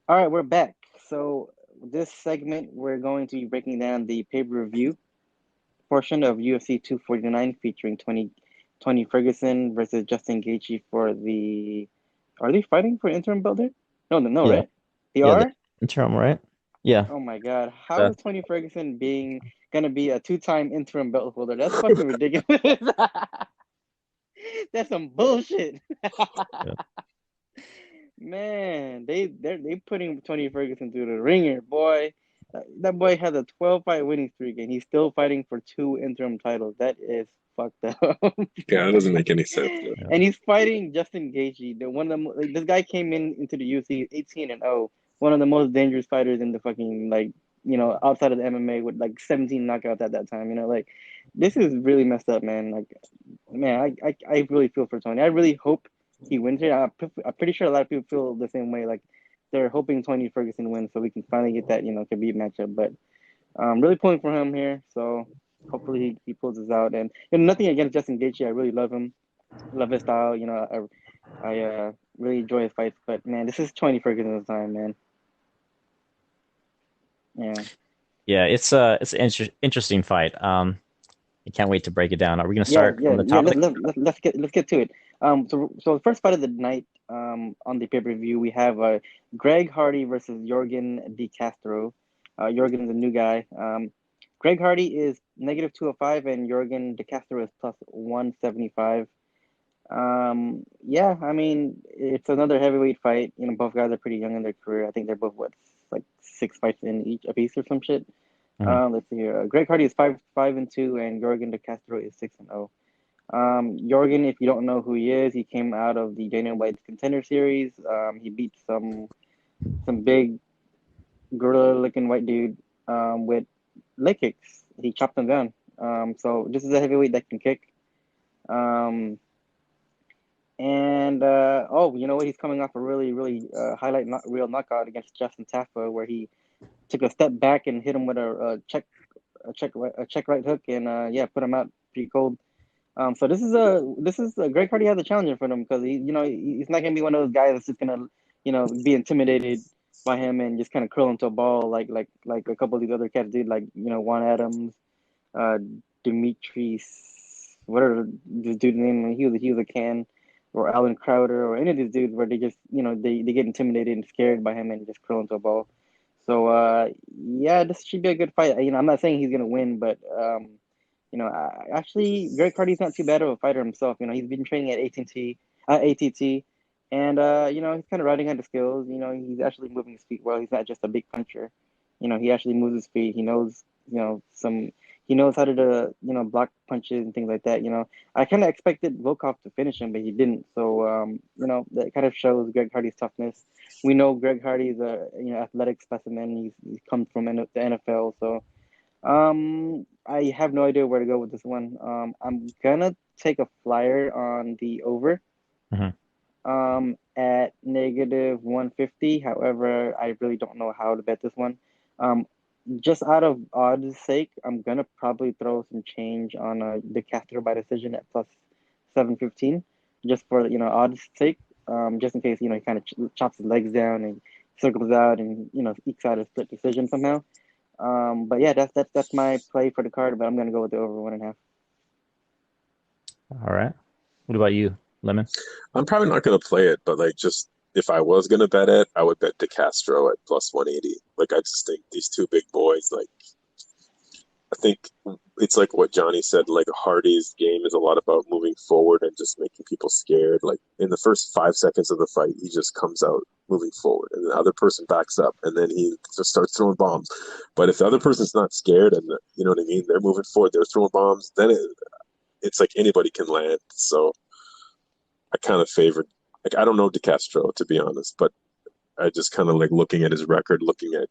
All right, we're back. So this segment, we're going to be breaking down the pay-per-view portion of UFC 249 featuring 20 Ferguson versus Justin Gaethje for the. Are they fighting for interim belt there? No, no, no, Yeah, right? They yeah, the are? interim, right? Yeah. Oh my God. How Uh, is Tony Ferguson being gonna be a two-time interim belt holder? That's fucking ridiculous. That's some bullshit. yeah. Man, they putting Tony Ferguson through the ringer, boy. That boy has a 12 fight winning streak and he's still fighting for two interim titles. That is fucked up. Yeah, that doesn't make any sense. Yeah. And he's fighting Justin Gaethje. The one of the like, this guy came in into the UFC 18-0, one of the most dangerous fighters in the fucking like outside of the MMA with like 17 knockouts at that time. Like this is really messed up, man. Like man, I really feel for Tony. I really hope he wins it. I'm pretty sure a lot of people feel the same way. Like they're hoping Tony Ferguson wins so we can finally get that Khabib matchup. But I'm really pulling for him here. So hopefully he pulls this out. And nothing against Justin Gaethje. I really love him. Love his style. I really enjoy his fights. But man, this is Tony Ferguson's time, man. Yeah. Yeah, it's an interesting fight. I can't wait to break it down. Are we gonna Yeah, start from yeah, the yeah. top of the Let's get to it. So the first fight of the night, on the pay-per-view, we have Greg Hardy versus Jorgen De Castro. Jorgen is a new guy. Greg Hardy is -205, and Jorgen De Castro is plus 175. Yeah, I mean it's another heavyweight fight. Both guys are pretty young in their career. I think they're both like 6 fights in each a piece or some shit. Mhm. Let's see here. Greg Hardy is 5-2, and Jorgen De Castro is 6-0. Jorgen, if you don't know who he is, he came out of the Dana White Contender Series. He beat some big gorilla-looking white dude with leg kicks. He chopped him down. So this is a heavyweight that can kick. Um, and oh, you know what? He's coming off a really, really highlight real knockout against Justin Tafa, where he took a step back and hit him with a check right hook, and yeah, put him out pretty cold. So this is Greg Hardy has a challenger for him because he's not gonna be one of those guys that's just gonna be intimidated by him and just kind of curl into a ball like a couple of these other cats did, like Juan Adams, uh Demetrius, whatever this dude's name. He was a can, or Alan Crowder, or any of these dudes where they just they get intimidated and scared by him and just curl into a ball. So yeah, this should be a good fight. I'm not saying he's gonna win, but actually, Greg Hardy's not too bad of a fighter himself. He's been training at ATT, and he's kind of riding on the skills. He's actually moving his feet well. He's not just a big puncher. He actually moves his feet. He knows, some. He knows how to do, block punches and things like that. I kind of expected Volkov to finish him, but he didn't. So, that kind of shows Greg Hardy's toughness. We know Greg Hardy is a athletic specimen. He's come from the NFL, so I have no idea where to go with this one. I'm gonna take a flyer on the over, Mhm. at -150. However, I really don't know how to bet this one. Um, just out of odds sake, I'm gonna probably throw some change on the Castro by decision at plus 715, just for odds sake. Just in case he kind of chops his legs down and circles out and ekes out a split decision somehow. But yeah, that's my play for the card. But I'm gonna go with the over 1.5. All right. What about you, Lemon? I'm probably not gonna play it, but like just if I was gonna bet it, I would bet De Castro at plus 180. Like I just think these two big boys, like I think it's like what Johnny said, like Hardy's game is a lot about moving forward and just making people scared. Like in the first 5 seconds of the fight, he just comes out moving forward and the other person backs up and then he just starts throwing bombs. But if the other person's not scared and you know what I mean, they're moving forward, they're throwing bombs, then it's like anybody can land. So I kind of favored, like, I don't know DeCastro to be honest, but I just kind of like looking at his record, looking at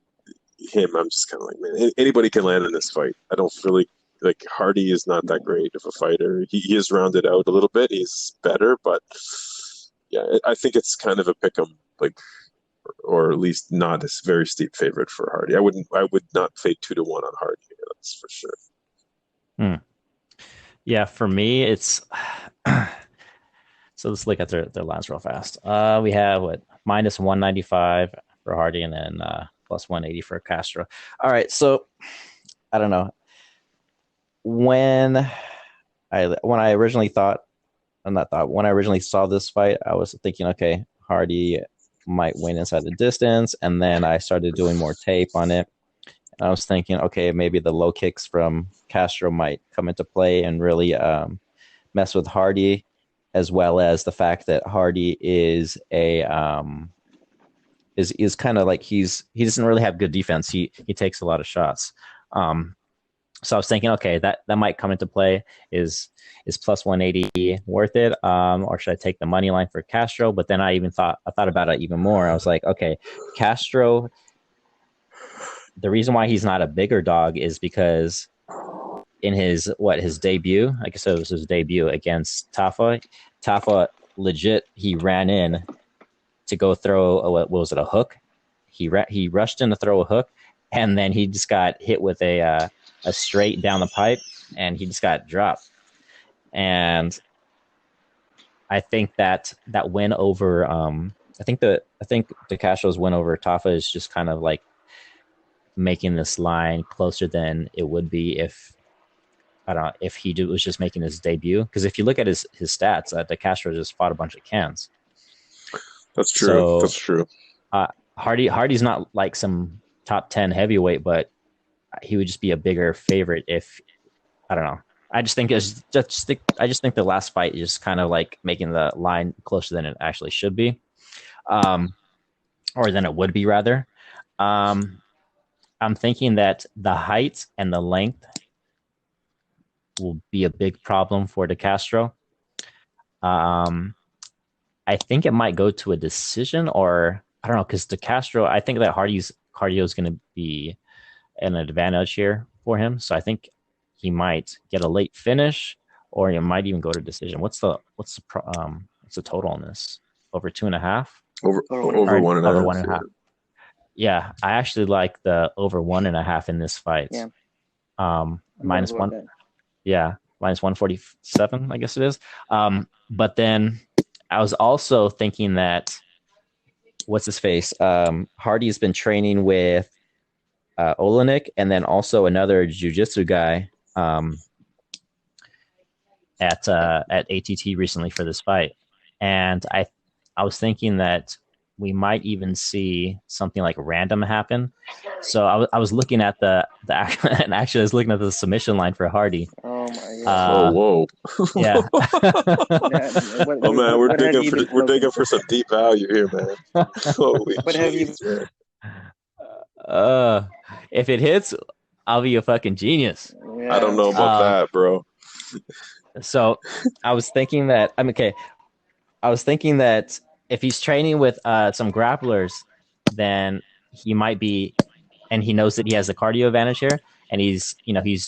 him, I'm just kind of like, man, anybody can land in this fight. I don't really like Hardy is not that great of a fighter. He is rounded out a little bit. He's better, but yeah, I think it's kind of a pick 'em, like, or at least not a very steep favorite for Hardy. I would not fade 2-1 on Hardy. That's for sure. Hmm. Yeah, for me, it's so let's look at their lines real fast. We have what, -195. for Hardy, and then plus 180 for Castro. All right, so I don't know when I originally thought, when I originally saw this fight, I was thinking, okay, Hardy might win inside the distance, and then I started doing more tape on it. And I was thinking, okay, maybe the low kicks from Castro might come into play and really mess with Hardy, as well as the fact that Hardy is is kind of like he doesn't really have good defense. He takes a lot of shots. So I was thinking, okay, that might come into play. Is plus 180 worth it? Or should I take the money line for Castro? But then I thought about it even more. I was like, okay, Castro, the reason why he's not a bigger dog is because in his debut, I guess it was his debut against Tafa legit, he ran in to go throw what was it, a hook? He rushed in to throw a hook, and then he just got hit with a straight down the pipe, and he just got dropped. And I think that win over I think De Castro's win over Tafa is just kind of like making this line closer than it would be if he was just making his debut. Because if you look at his stats, De Castro just fought a bunch of cans. That's true. So, that's true. Hardy's not like some top 10 heavyweight, but he would just be a bigger favorite if, I don't know. I just think the last fight is just kind of like making the line closer than it actually should be, or than it would be rather. I'm thinking that the height and the length will be a big problem for De Castro. I think it might go to a decision, or I don't know, because De Castro, I think that Hardy's cardio is going to be an advantage here for him. So I think he might get a late finish, or he might even go to decision. What's the total on this? Over 2.5? Over 1.5. Over 1.5. Yeah, I actually like the over 1.5 in this fight. Yeah. Minus one. Yeah, minus 147, I guess it is. But then I was also thinking that, what's his face? Hardy's been training with Olenek, and then also another jiu-jitsu guy at ATT recently for this fight. And I was thinking that we might even see something like random happen. So I was looking at and actually I was looking at the submission line for Hardy. Oh my god! Whoa! Yeah. Oh man, we're digging for some deep value here, man. Holy jeez, man. If it hits, I'll be a fucking genius. Yeah. I don't know about that, bro. So I was thinking that if he's training with some grapplers, then he might be, and he knows that he has the cardio advantage here, and he's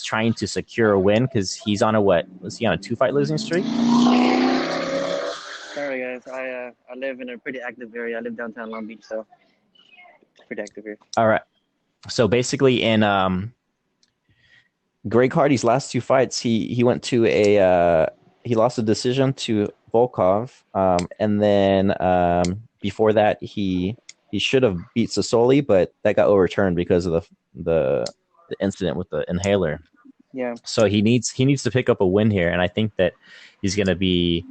trying to secure a win because he's on a 2-fight losing streak? Sorry guys, I live in a pretty active area. I live downtown Long Beach, so it's pretty active here. All right. So basically, in Greg Hardy's last 2 fights, he went to he lost a decision to Volkov, and then before that he should have beat Sassoli, but that got overturned because of the incident with the inhaler. Yeah. So he needs to pick up a win here, and I think that he's going to be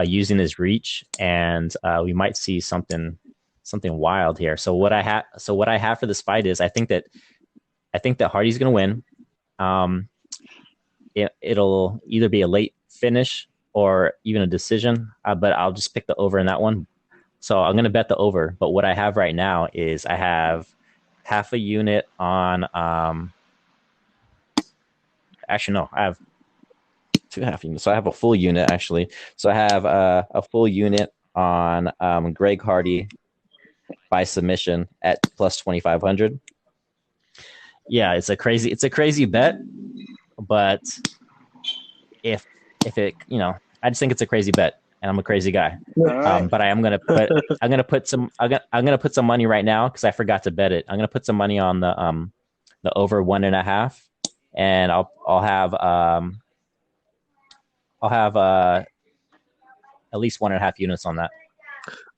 using his reach, and we might see something wild here. So what I have for this fight is I think that Hardy's going to win. It'll either be a late finish or even a decision, but I'll just pick the over in that one. So I'm going to bet the over. But what I have right now is I have half a unit on. Actually, no, I have 2.5 units. So I have a full unit actually. So I have a full unit on Greg Hardy by submission at plus 2,500. Yeah, it's a crazy bet, but if it, I just think it's a crazy bet, and I'm a crazy guy. Right. But I'm gonna put some money right now because I forgot to bet it. I'm gonna put some money on the over 1.5, and I'll have at least 1.5 units on that.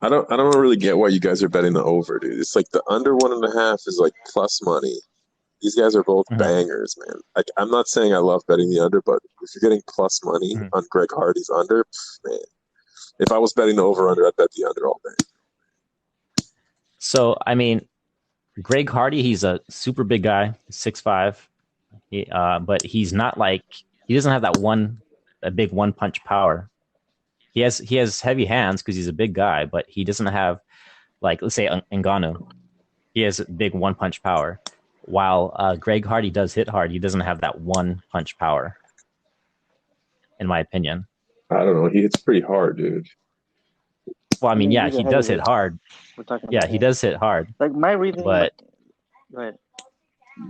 I don't really get why you guys are betting the over, dude. It's like the under 1.5 is like plus money. These guys are both Mhm, bangers, man. Like I'm not saying I love betting the under, but if you're getting plus money mhm. on Greg Hardy's under, man. If I was betting the over under, I'd bet the under all day. So I mean, Greg Hardy, he's a super big guy, 6'5". But he's not like he doesn't have a big one punch power. He has heavy hands because he's a big guy, but he doesn't have like let's say Ngannou. He has big one punch power. While Greg Hardy does hit hard, he doesn't have that one punch power, in my opinion. I don't know. He hits pretty hard, dude. Well, I I mean, mean, yeah, he's a he does hit heavyweight. hard. We're talking Yeah, about he him. does hit hard. Like my reasoning, But go ahead.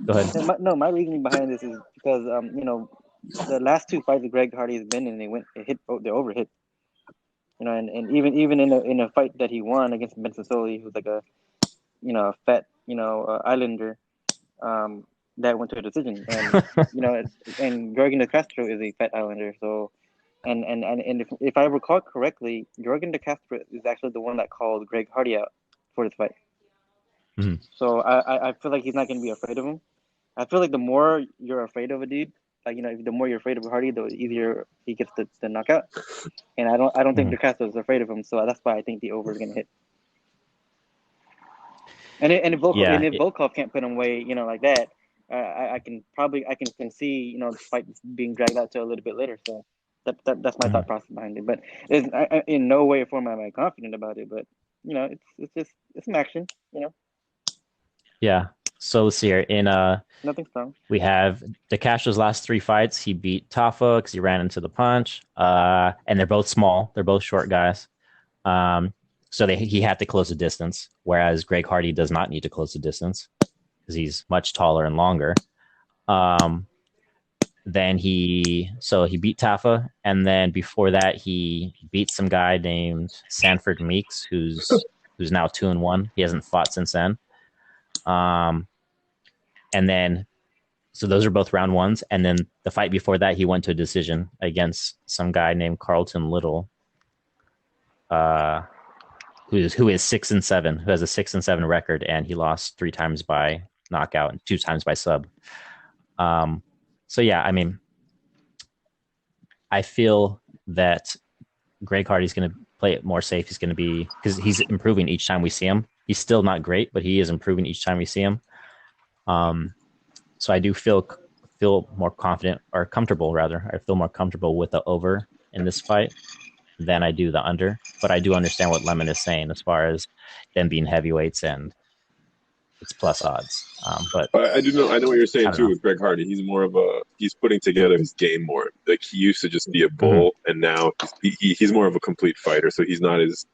go ahead. My reasoning behind this is because the last two fights that Greg Hardy has been in, it hit they overhit. And even in a fight that he won against Ben Sassoli, who's like a fat islander, that went to a decision, and and Jorgen De Castro is a fat islander, so. And if I recall correctly, Jorgen De Castro is actually the one that called Greg Hardy out for this fight. Mhm. So I feel like he's not going to be afraid of him. I feel like the more you're afraid of a dude, like the more you're afraid of Hardy, the easier he gets the knockout. And I don't think Mhm. DeCastro is afraid of him, so that's why I think the over is going to hit. And if Yeah, Volkov can't put him away, like that, I can see the fight being dragged out to a little bit later. So that's my thought mhm. process behind it. But in no way or form am I confident about it. But it's some action. Yeah. So let's see here. Nothing strong. We have DeCastro's last three fights. He beat Tafa because he ran into the punch. And they're both small. They're both short guys. Um, so he had to close the distance, whereas Greg Hardy does not need to close the distance because he's much taller and longer. Um, then he beat Tafa, and then before that he beat some guy named Sanford Meeks, who's now 2-1. He hasn't fought since then. Um, and then so those are both round ones, and then the fight before that he went to a decision against some guy named Carlton Little, uh, who is 6-7, who has a 6-7 record, and he lost 3 times by knockout and 2 times by sub. So yeah, I mean, I feel that Greg Hardy's going to play it more safe. He's going to be because he's improving each time we see him. He's still not great, but he is improving each time we see him. So I do feel more confident or comfortable rather. I feel more comfortable with the over in this fight than I do the under. But I do understand what Lemon is saying as far as them being heavyweights and it's plus odds. But I do know. I know what you're I saying don't too know. with Greg Hardy. He's putting together his game more. Like he used to just be a Mm-hmm. bull, and now he's more of a complete fighter. So he's not as.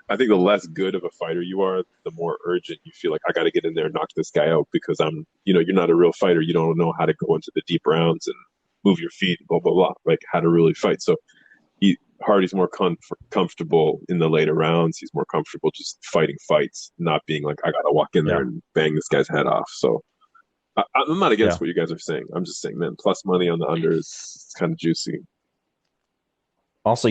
I think the less good of a fighter you are, the more urgent you feel like I got to get in there and knock this guy out because you're not a real fighter. You don't know how to go into the deep rounds and move your feet, blah blah blah, like how to really fight. So Hardy's more comfortable in the later rounds. He's more comfortable just fighting fights, not being like I got to walk in there Yeah. and bang this guy's head off. So I'm not Yeah. against what you guys are saying. I'm just saying, man, plus money on the under is kind of juicy. Also,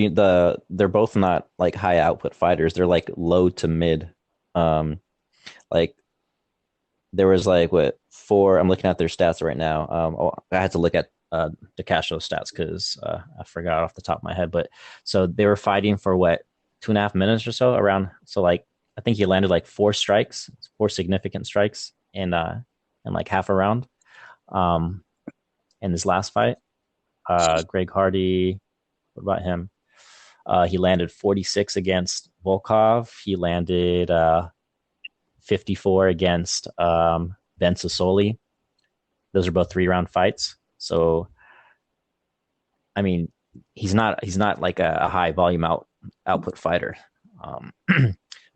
they're both not like high output fighters. They're like low to mid. Um, like there was like what four. I'm looking at their stats right now. I had to look at the Castro stats because I forgot off the top of my head. But so they were fighting for what 2.5 minutes or so around. So like I think he landed like 4 strikes, 4 significant strikes in like half a round. Um, in this last fight, Greg Hardy. What about him? He landed 46 against Volkov. He landed 54 against Ben Sassoli. Those are both 3-round fights. So, I mean, he's not like a high volume output fighter. Um,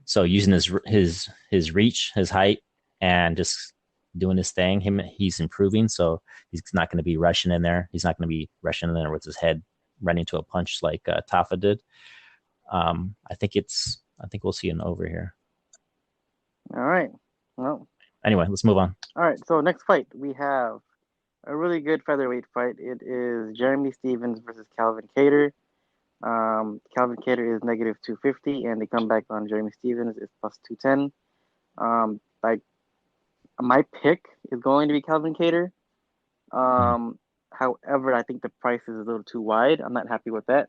so using his reach, his height, and just doing his thing, he's improving. So he's not going to be rushing in there. He's not going to be rushing in there with his head running to a punch like Tafa did. I think we'll see an over here. All right. Well, Anyway, let's move on. all right. So next fight we have a really good featherweight fight. It is Jeremy Stevens versus Calvin Kattar. Calvin Kattar is negative 250, and the comeback on Jeremy Stevens is plus 210. Like my pick is going to be Calvin Kattar. Mhm. However, I think the price is a little too wide. I'm not happy with that.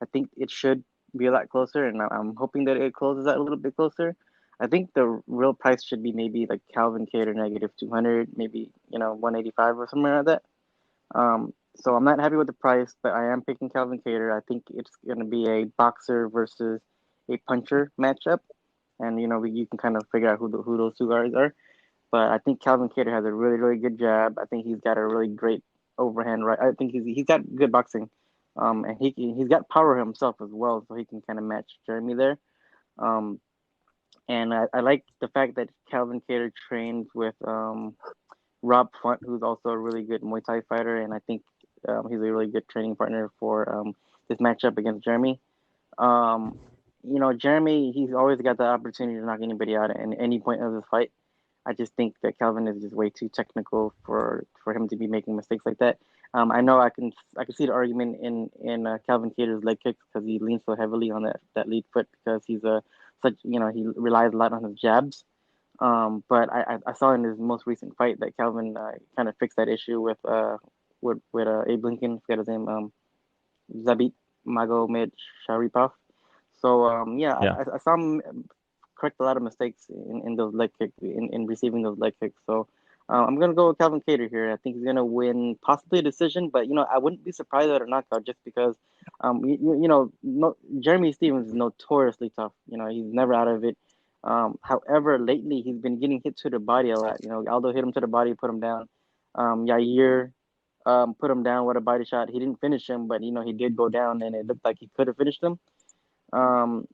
I think it should be a lot closer, and I'm hoping that it closes out a little bit closer. I think the real price should be maybe like Calvin Kattar negative 200, maybe 185 or something like that. So I'm not happy with the price, but I am picking Calvin Kattar. I think it's going to be a boxer versus a puncher matchup, and you can kind of figure out who those two guys are. But I think Calvin Kattar has a really, really good jab. I think he's got a really great overhand right. I think he's got good boxing, and he's got power himself as well, so he can kind of match Jeremy there. Um, and I like the fact that Calvin Kattar trains with Rob Font, who's also a really good Muay Thai fighter, and I think he's a really good training partner for this matchup against Jeremy. Um, Jeremy, he's always got the opportunity to knock anybody out at any point of this fight. I just think that Calvin is just way too technical for him to be making mistakes like that. I know I can see the argument in Calvin Kattar's leg kicks because he leans so heavily on that lead foot because he's a such he relies a lot on his jabs. But I saw in his most recent fight that Calvin kind of fixed that issue with Abe Lincoln, forget his name, Zabit Magomed Sharipov. So yeah, Yeah. I saw him correct a lot of mistakes in those leg kicks in receiving those leg kicks. So I'm gonna go with Calvin Kattar here. I think he's gonna win possibly a decision, but I wouldn't be surprised at a knockout just because no, Jeremy Stevens is notoriously tough. He's never out of it. However, lately he's been getting hit to the body a lot. Aldo hit him to the body, put him down. Yair put him down with a body shot. He didn't finish him, but he did go down, and it looked like he could have finished him. Um,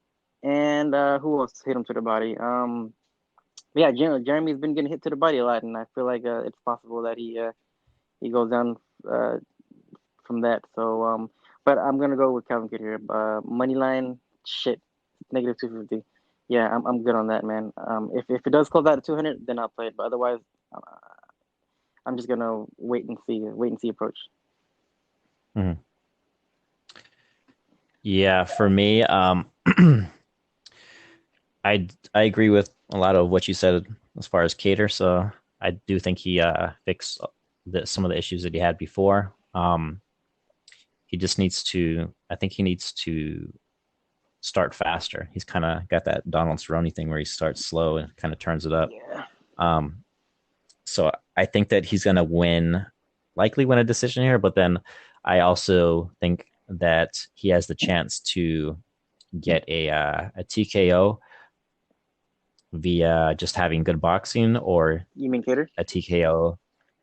and who else hit him to the body? Yeah, Jeremy's been getting hit to the body a lot, and I feel like it's possible that he goes down uh, from that. So, but I'm gonna go with Calvin Kidd here. Money line, shit, negative 250. Yeah, I'm good on that, man. If it does close out at 200, then I'll play it. But otherwise, uh, I'm just gonna wait and see approach. Mhm. Yeah, for me, I agree with a lot of what you said as far as Cater. So I do think he fixed some of the issues that he had before. He just needs to. I think he needs to start faster. He's kind of got that Donald Cerrone thing where he starts slow and kind of turns it up. Yeah. Um, so I think that he's going to likely win a decision here. But then I also think that he has the chance to get a TKO via just having good boxing, or You mean Cater? a TKO.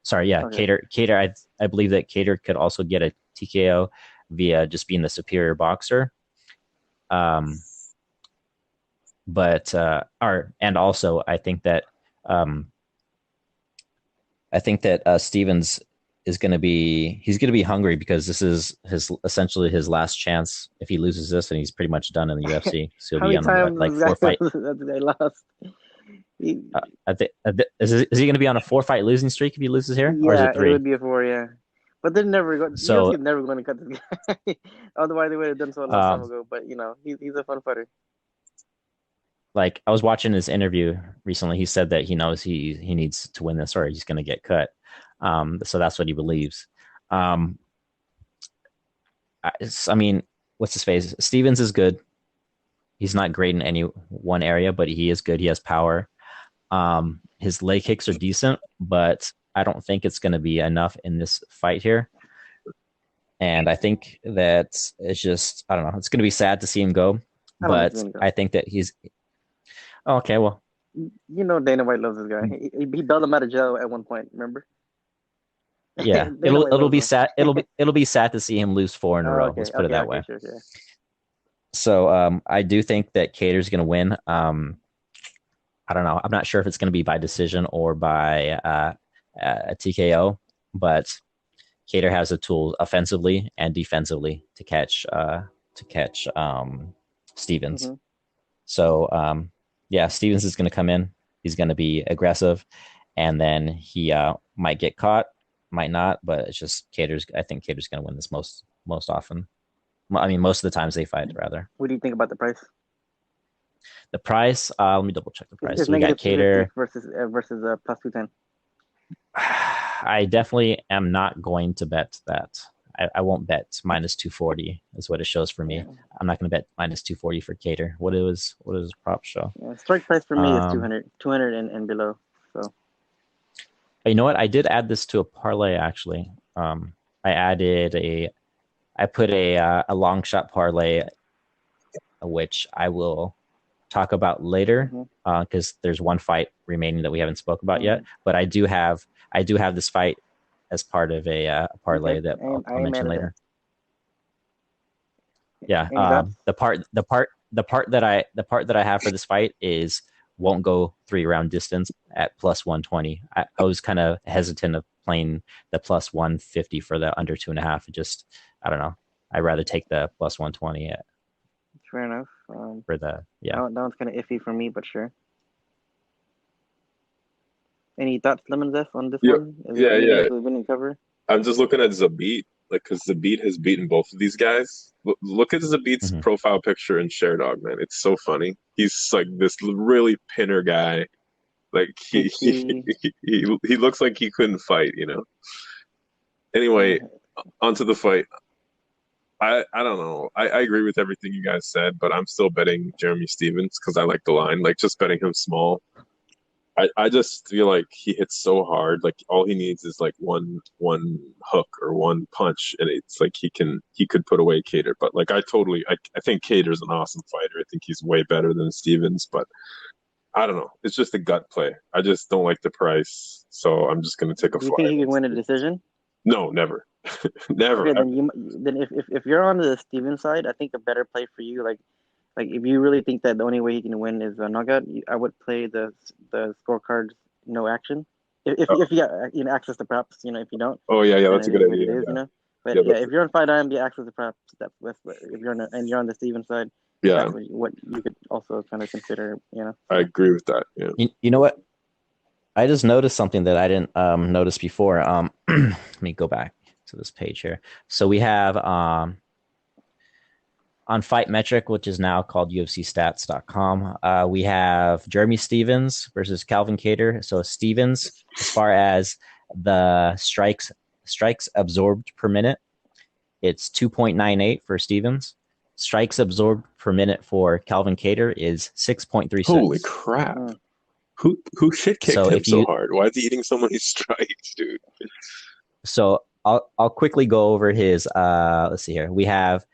Sorry, yeah, Okay. Cater. I believe that Cater could also get a TKO via just being the superior boxer. Um, but and also um, I think that Stevens is going to be hungry because this is essentially his last chance. If he loses this, and he's pretty much done in the UFC, so he'll How be many on what, times like this four guy fight. that guy lost? He, Is he going to be on a 4 fight losing streak if he loses here, or is yeah, it it would three? be a four, yeah. But they're never going. UFC So is never going to cut this guy. Otherwise, they would have done so a long time um, ago. But he's a fun fighter. like I was watching his interview recently. He said that he knows he needs to win this or he's going to get cut. So that's what he believes. Um, I mean, what's his face? Stevens is good. He's not great in any one area, but he is good. He has power. His leg kicks are decent, but I don't think it's going to be enough in this fight here. And I think that it's just, I don't know. It's going to be sad to see him go, I don't think he's but going to go. I think that he's okay. Well, Dana White loves this guy. He bailed him out of jail at one point. Remember? yeah, Dana White it'll loves be him. sad. It'll be sad to see him lose four in a Oh, row. okay, Let's put it that way. sure, yeah. So I do think that Cater's going to win. I don't know. I'm not sure if it's going to be by decision or by a TKO, but Cater has the tools offensively and defensively to catch Stevens. Mm-hmm. So yeah, Stevens is going to come in. He's going to be aggressive, and then he might get caught, might not, but it's just Cater's. I think Cater's going to win this most often. I mean, most of the times they fight, rather. What do you think about the price? The price, let me double check the price. It's So we got negative 250 Cater. versus plus 210. I definitely am not going to bet that. I won't bet minus 240 is what it shows for me. Yeah. I'm not going to bet minus 240 for Cater. What does prop show? Yeah. Strike price for me is Um, 200 and below. So you know what? I did add this to a parlay actually. I put a long shot parlay, which I will talk about later because there's one fight remaining that we haven't spoke about yet. But I do have this fight as part of a parlay that I'll mention later. Yeah, the part that I have for this fight is won't go 3-round distance at plus 120. I was kind of hesitant of playing the plus 150 for the under 2.5. Just I don't know. I'd rather take the plus 120. Fair enough. For the that one's kind of iffy for me, but sure. Any thoughts, Lemon Zeph, on this one? Yeah. Winning cover. I'm just looking at Zabit, like, because Zabit has beaten both of these guys. Look at Zabit's profile picture in Sherdog, man. It's so funny. He's like this really pinner guy. Like he looks like he couldn't fight, you know. Anyway, onto the fight. I don't know. I agree with everything you guys said, but I'm still betting Jeremy Stevens because I like the line. Like just betting him small. I just feel like he hits so hard. Like all he needs is like one hook or one punch, and it's like he could put away Cater. But like I think Cater's an awesome fighter. I think he's way better than Stevens, but I don't know. It's just a gut play. I just don't like the price, so I'm just gonna take a. Do you think he can win a decision? No, never, never. Okay, then if you're on the Stevens side, I think a better play for you, like if you really think that the only way he can win is a knockout, I would play the scorecards no action. If you got access to props, if you don't. Oh yeah, that's a good idea. It is, But if you're on Fight Island, get access to props. If you're on the Stevens side, that's what you could also kind of consider. I agree with that. Yeah. You know what? I just noticed something that I didn't notice before. Let me go back to this page here. So we have on Fight Metric, which is now called UFCstats.com, we have Jeremy Stevens versus Calvin Kattar. So Stevens, as far as the strikes absorbed per minute, it's 2.98 for Stevens. Strikes absorbed per minute for Calvin Kattar is 6.36. Holy crap. Who shit kicked him so hard? Why is he eating so many strikes, dude? So I'll quickly go over his let's see here. We have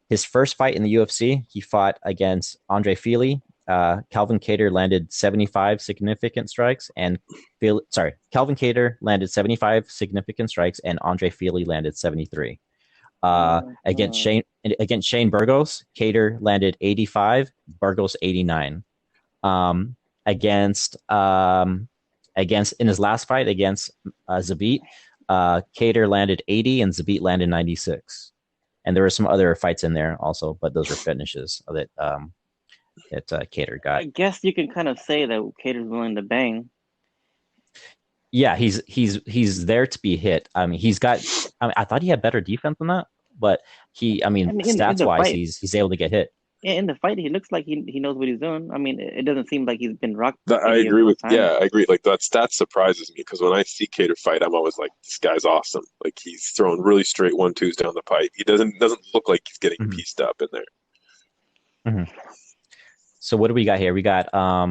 his first fight in the UFC. He fought against Andre Fili. Calvin Kattar landed 75 significant strikes, and Calvin Kattar landed 75 significant strikes, and Andre Fili landed 73. Against Shane Burgos, Kattar landed 85, Burgos 89. Against in his last fight against Zabit, Kattar landed 80 and Zabit landed 96. And there were some other fights in there also, but those were finishes that Kattar got. I guess you can kind of say that Kattar's willing to bang. Yeah, he's there to be hit. I mean, I thought he had better defense than that, but stats wise, he's able to get hit. Yeah, in the fight, he looks like he knows what he's doing. I mean, it doesn't seem like he's been rocked. I agree. Like that surprises me because when I see Kattar fight, I'm always like, this guy's awesome. Like he's throwing really straight 1-2s down the pipe. He doesn't look like he's getting pieced up in there. Mm-hmm. So what do we got here? We got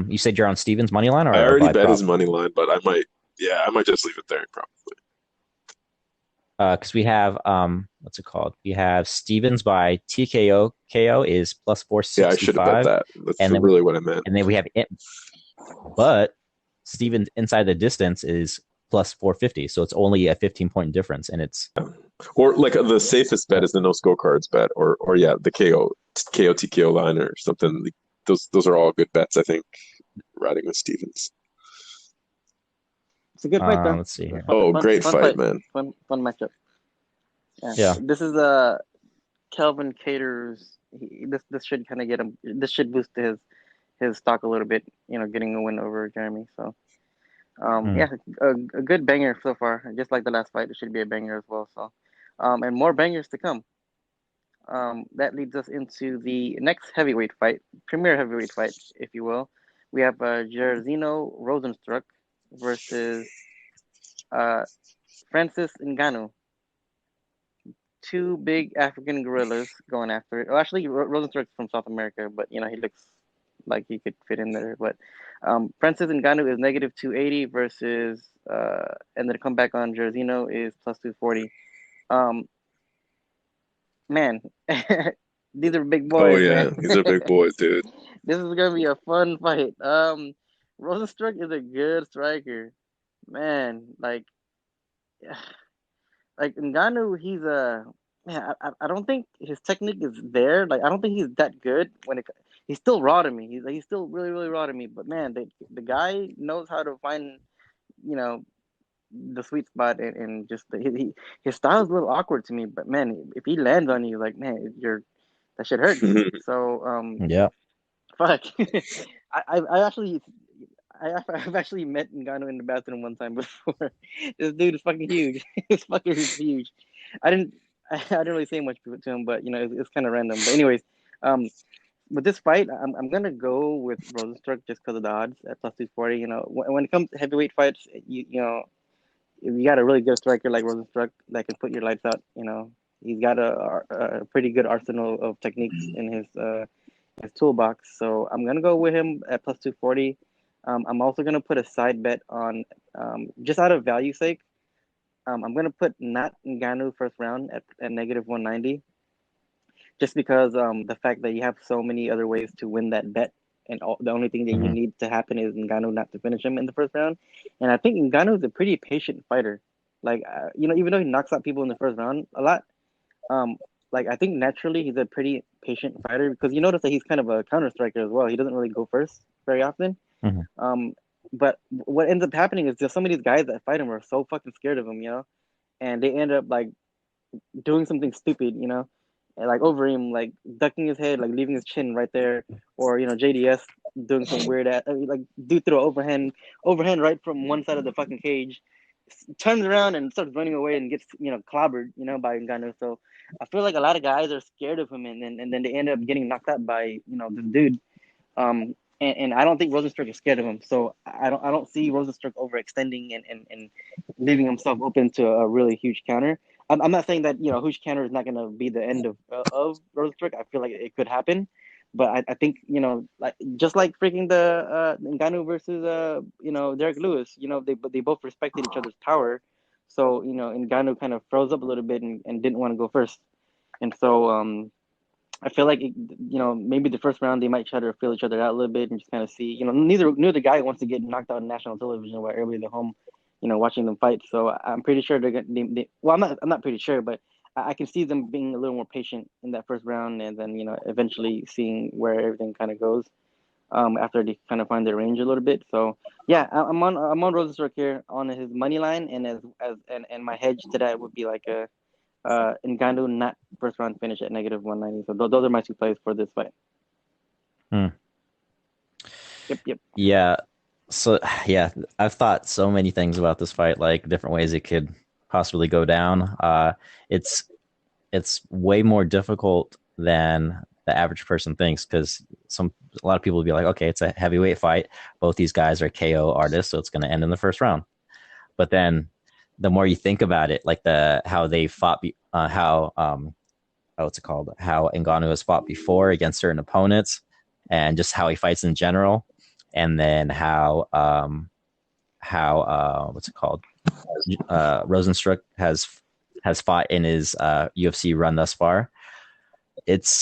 you said you're on Stevens money line, or I already bet his money line, but I might just leave it there probably. Because we have what's it called? We have Stevens by TKO. KO is plus 465. Yeah, I should have bet that. That's really what I meant. And then we have it, but Stevens inside the distance is plus 450. So it's only a 15-point difference, and it's or like the safest bet is the no scorecards bet, or the KO TKO line or something. Those are all good bets, I think. Riding with Stevens. It's a good fight, though. Let's see here. Great fight, man. Fun matchup. Yeah. This is Calvin Kattar's. This should kind of get him. This should boost his stock a little bit. Getting a win over Jeremy. So, a good banger so far. Just like the last fight, it should be a banger as well. So, and more bangers to come. That leads us into the next heavyweight fight, premier heavyweight fight, if you will. We have Jairzinho Rosenstruck versus uh, Francis Ngannou. Two big African gorillas going after it. Well, actually, Rosenstruck's from South America, but he looks like he could fit in there. But Francis Ngannou is negative 280 versus, and then the comeback on Jairzinho is plus 240. Um, man, these are big Oh boys, yeah, man. these are big boys, dude. This is gonna be a fun fight. Rosenstruck is a good striker, man. Like Ngannou, he's a man. I don't think his technique is there. Like I don't think he's that good when he's still raw to me. He's still really really raw to me. But man, the guy knows how to find you know the sweet spot and just his style is a little awkward to me. But man, if he lands on you, like man, that shit hurts. So Yeah. fuck. I actually I've actually met Ngannou in the bathroom one time before. This dude is fucking huge. This fucker is huge. I didn't I didn't really say much to him, but it's kind of random. But anyways, um, with this fight, I'm gonna go with Rosenstruck just because of the odds at plus 240. When it comes to heavyweight fights, if you got a really good striker like Rosenstruck that can put your lights out, he's got a pretty good arsenal of techniques in his toolbox. So I'm gonna go with him at plus 240. I'm also gonna put a side bet on just out of value sake. I'm gonna put not Ngannou first round at negative 190, just because the fact that you have so many other ways to win that bet, and the only thing that you Mhm. need to happen is Ngannou not to finish him in the first round. And I think Ngannou is a pretty patient fighter. Like even though he knocks out people in the first round a lot, um, like I think naturally he's a pretty patient fighter because you notice that he's kind of a counter striker as well. He doesn't really go first very often. Mhm. But what ends up happening is just some of these guys that fight him are so fucking scared of him, and they end up like doing something stupid, and, like over him, like ducking his head, like leaving his chin right there, or JDS doing some weird ass, like dude threw an overhand right from one side of the fucking cage, turns around and starts running away and gets clobbered, by Ngannou. So I feel like a lot of guys are scared of him, and then they end up getting knocked out by this dude. And I don't think Rosenstruck is scared of him. So I don't see Rosenstruck overextending and leaving himself open to a really huge counter. I'm not saying that huge counter is not going to be the end of Rosenstruck. I feel like it could happen, but I think like just like freaking the Ngannou versus Derek Lewis. They both respected each other's power. So Ngannou kind of froze up a little bit and didn't want to go first, and so I feel like maybe the first round they might try to feel each other out a little bit and just kind of see. Neither guy wants to get knocked out on national television while everybody's at home, watching them fight. So I'm pretty sure they're gonna. Well, I'm not pretty sure, but I can see them being a little more patient in that first round, and then eventually seeing where everything kind of goes. After they kind of find their range a little bit. So yeah, I'm on Rosenstruck here on his money line, and and my hedge to that would be like a Ngannou not first round finish at negative 190. So those are my two plays for this fight. Hmm. Yep. Yeah. So yeah, I've thought so many things about this fight, like different ways it could possibly go down. It's way more difficult than the average person thinks because a lot of people will be like, okay, it's a heavyweight fight. Both these guys are KO artists, so it's going to end in the first round. But then the more you think about it, like how they fought, what's it called? How Ngannou has fought before against certain opponents, and just how he fights in general, and then how what's it called? Rosenstruck has fought in his UFC run thus far.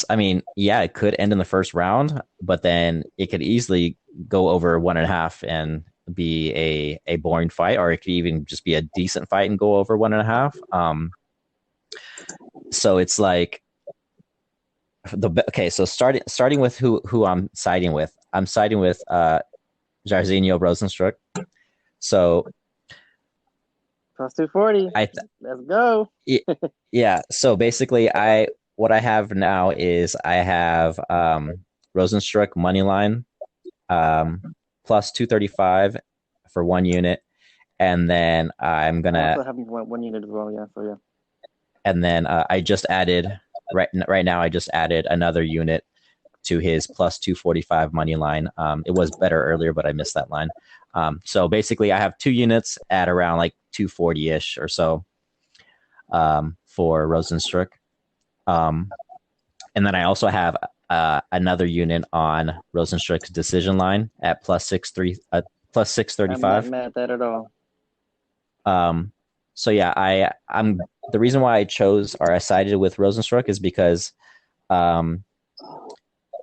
I mean, yeah, it could end in the first round, but then it could easily go over 1.5 and be a boring fight, or it could even just be a decent fight and go over 1.5. So it's like so starting with who I'm siding with. I'm siding with Jairzinho Rosenstruck. So Plus 240. Let's go. Yeah. So basically, what I have now is I have Rosenstruck money line plus 235 for 1 unit, and then I'm I gonna also have one unit as well. Yeah. So yeah. and then I just added right now I just added another unit to his plus 245 money line. It was better earlier, but I missed that line. So basically, I have 2 units at around like 240 ish or so for Rosenstruck. And then I also have another unit on Rosenstruck's decision line at plus 635. I'm not mad at that at all. So yeah, I'm the reason why I chose or I sided with Rosenstruck is because